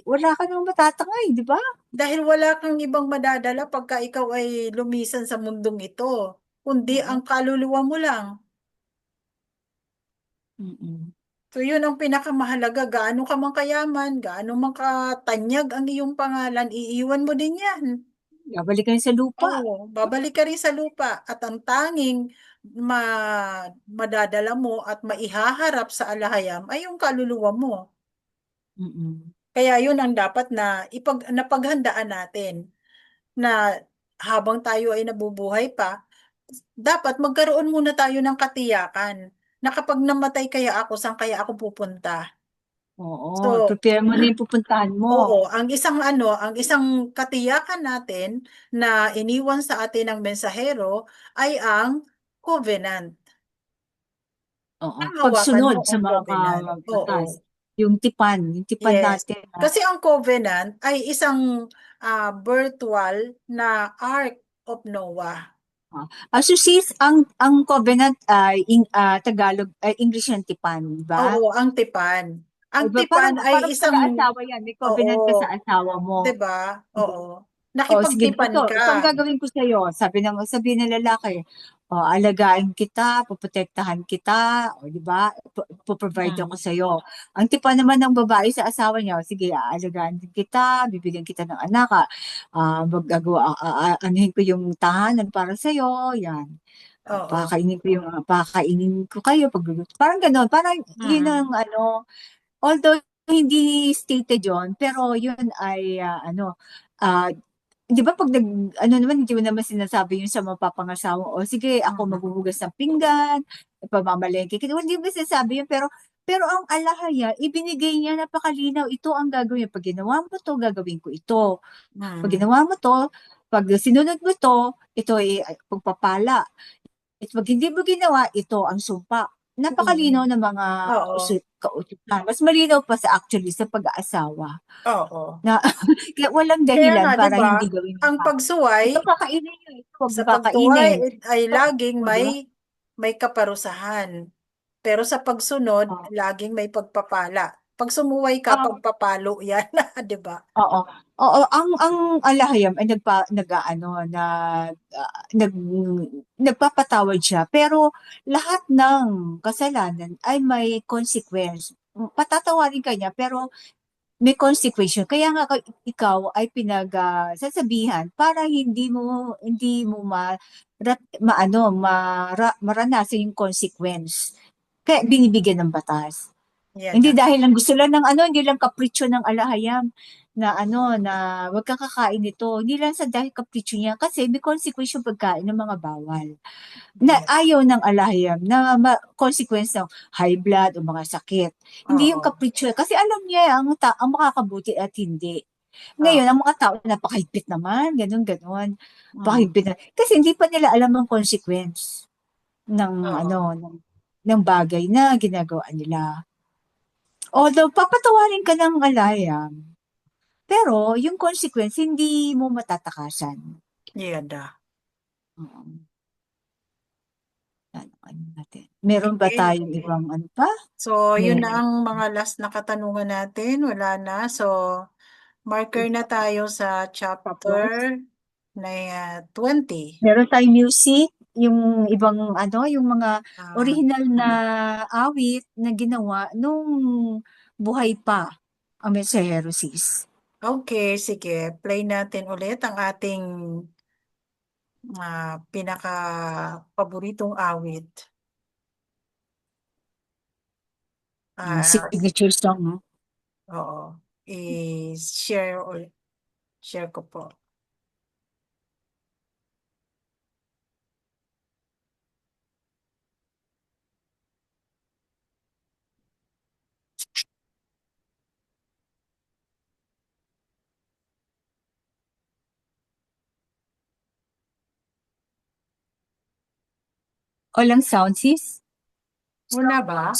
wala ka nang matatangay, di ba? Dahil wala kang ibang madadala pagka ikaw ay lumisan sa mundong ito, kundi ang Oo. kaluluwa mo lang. Mm-mm. So yun ang pinakamahalaga. Gaano ka man kayaman, gaano man katanyag ang iyong pangalan, iiwan mo din yan. Babalikan sa lupa. Oo, babalik ka rin sa lupa at ang tanging ma madadala mo at maihaharap sa alahayam ay yung kaluluwa mo. Mm-mm. Kaya yun ang dapat na napaghandaan natin na habang tayo ay nabubuhay pa, dapat magkaroon muna tayo ng katiyakan na kapag namatay kaya ako, saan kaya ako pupunta? Oo, So, prepare mo na yung pupuntahan mo. oo, ang isang katiyakan natin na iniwan sa atin ng mensahero ay ang covenant. Oo, Ang hawakan pagsunod mo sa ang mga covenant. Oo, batas. Yung tipan yes. natin. Kasi ang covenant ay isang virtual na Ark of Noah. So sis, ang covenant ay Tagalog, ay English yung tipan, di ba? Oo, ang tipan. Ang Di ba? tipan ay Parang isang, pag-aasawa yan, may oo, covenant ka sa asawa mo. 'di ba? Oo. Oh, sige, Nakipagtipan ka. ito ang gagawin ko sa iyo. Sabi ng lalaki, oh, alagaan kita, poprotektahan kita, o di ba? Po-provide ako Mm. sa iyo. Ang tipa naman ng babae sa asawa niya, "O, sige, aalagaan din kita, bibigyan kita ng anak, magagawa, anuhin ko yung tahanan para sa iyo, yan. Oo. Pakakainin ko kayo pagluluto. Parang gano'n, parang yun ang Mm. ano, although hindi stated yon, pero yun ay ah, 'di ba pag ano naman, hindi mo naman sinasabi yun sa mapapangasawa, o sige ako Mm. maghuhugas ng pinggan, pamamalengke kita, hindi mo sinasabi yun, pero ang alahaya, ibinigay niya, napakalinaw, ito ang gagawin, pag ginawa mo to, gagawin ko ito. Pag Mm. ginawa mo to, pag sinunod mo to, ito ay pagpapala. At pag hindi mo ginawa, ito ang sumpa. Napakalinaw Mm. ng mga Oo. kautusan. Mas malinaw pa sa actually sa pag-aasawa. Oo. Na kaya walang Kaya dahilan nga, 'di para ba? hindi gawin yung Ang pa. pagsuway, Ito kakainin nyo, ito huwag sa mo pagtuway kakainin. ay Ito, laging o, di ba? may kaparusahan. Pero sa pagsunod, Oh, laging may pagpapala. Pag sumuway ka, oh, pagpapalo yan, 'di ba? oo. Oo, ang alahayam ay nag-aano na nag nagpapatawad siya, pero lahat ng kasalanan ay may consequence. Patatawarin ka niya, pero may consequence yun. Kaya nga ikaw ay sasabihan para hindi mo maranasan yung consequence. Kaya binibigyan ng batas. Hindi Yada. dahil lang gusto lang ng hindi lang kapritsyo ng alahayam na wag kang kakain nito. Hindi lang sa dahil kapritsyo niya kasi may consequence yung pagkain ng mga bawal. Na Yes. ayaw ng alahayam na consequence ng high blood o mga sakit. Hindi yung Oo. kapritsyo. Kasi alam niya ang makakabuti at hindi. Ngayon, ang mga tao napakahigpit naman, ganun. Mm. Pakahigpit na. Kasi hindi pa nila alam ang consequence Oo. ng bagay na ginagawa nila. Although, papatawarin ka ng alayam, pero yung consequence, hindi mo matatakasan. Yada. Oo. Ano natin? Meron ba Okay. tayong ibang ano pa? So, yun May, na ang mga last na katanungan natin. Wala na. So, marker na tayo sa tapos, chapter na 20. meron tayong music, yung ibang yung mga Ah, original na awit na ginawa nung buhay pa ang Mensahero Sis. okay, sige. Play natin ulit ang ating pinaka-paboritong awit. Ah, Signature song, no? oo. I-share ko po. Walang sound, sis? Una ba?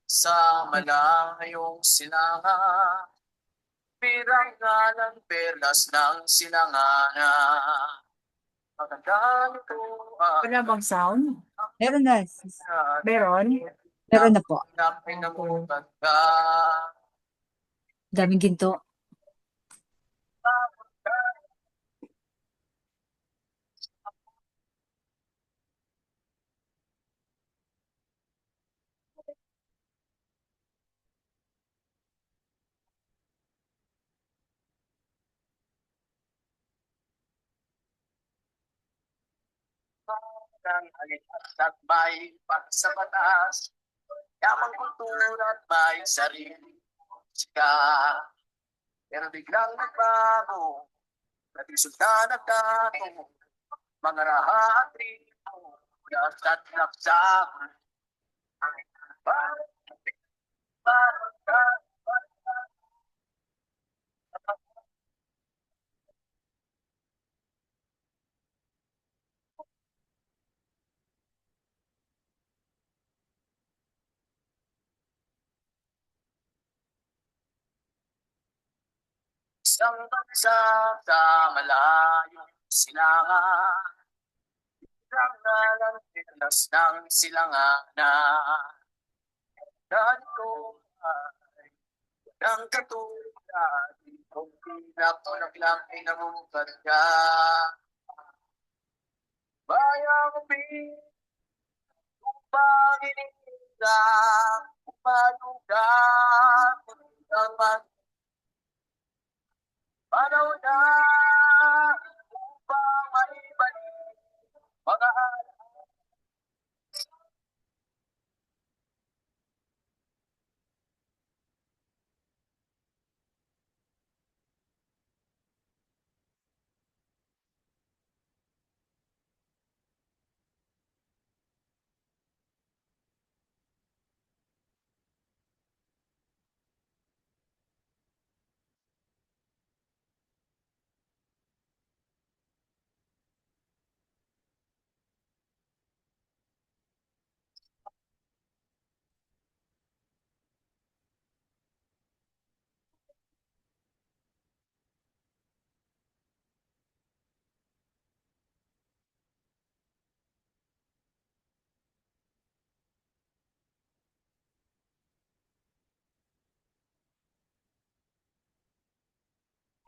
Sa malayong silangan, pirangalan perlas ng silanganan. Magandang ito Wala bang sound? Meron na, sis. Meron? Meron na po. Napinamutan ka. Daming ginto. Ng at may sa batas, yamang kultura at may sarili sika. Pero biglang nagbago, naging sultan at dato, mga raha at rito, ulas at laksa. Isang bansa sa malayong silangan, rangalan pilas ng silanganan. Ganito ay ng katulad, kung pinapulak lang ay namumukad ka. Bayang upang inilang, umalugan, ang panahon na upang maibalik mga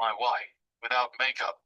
my wife without makeup.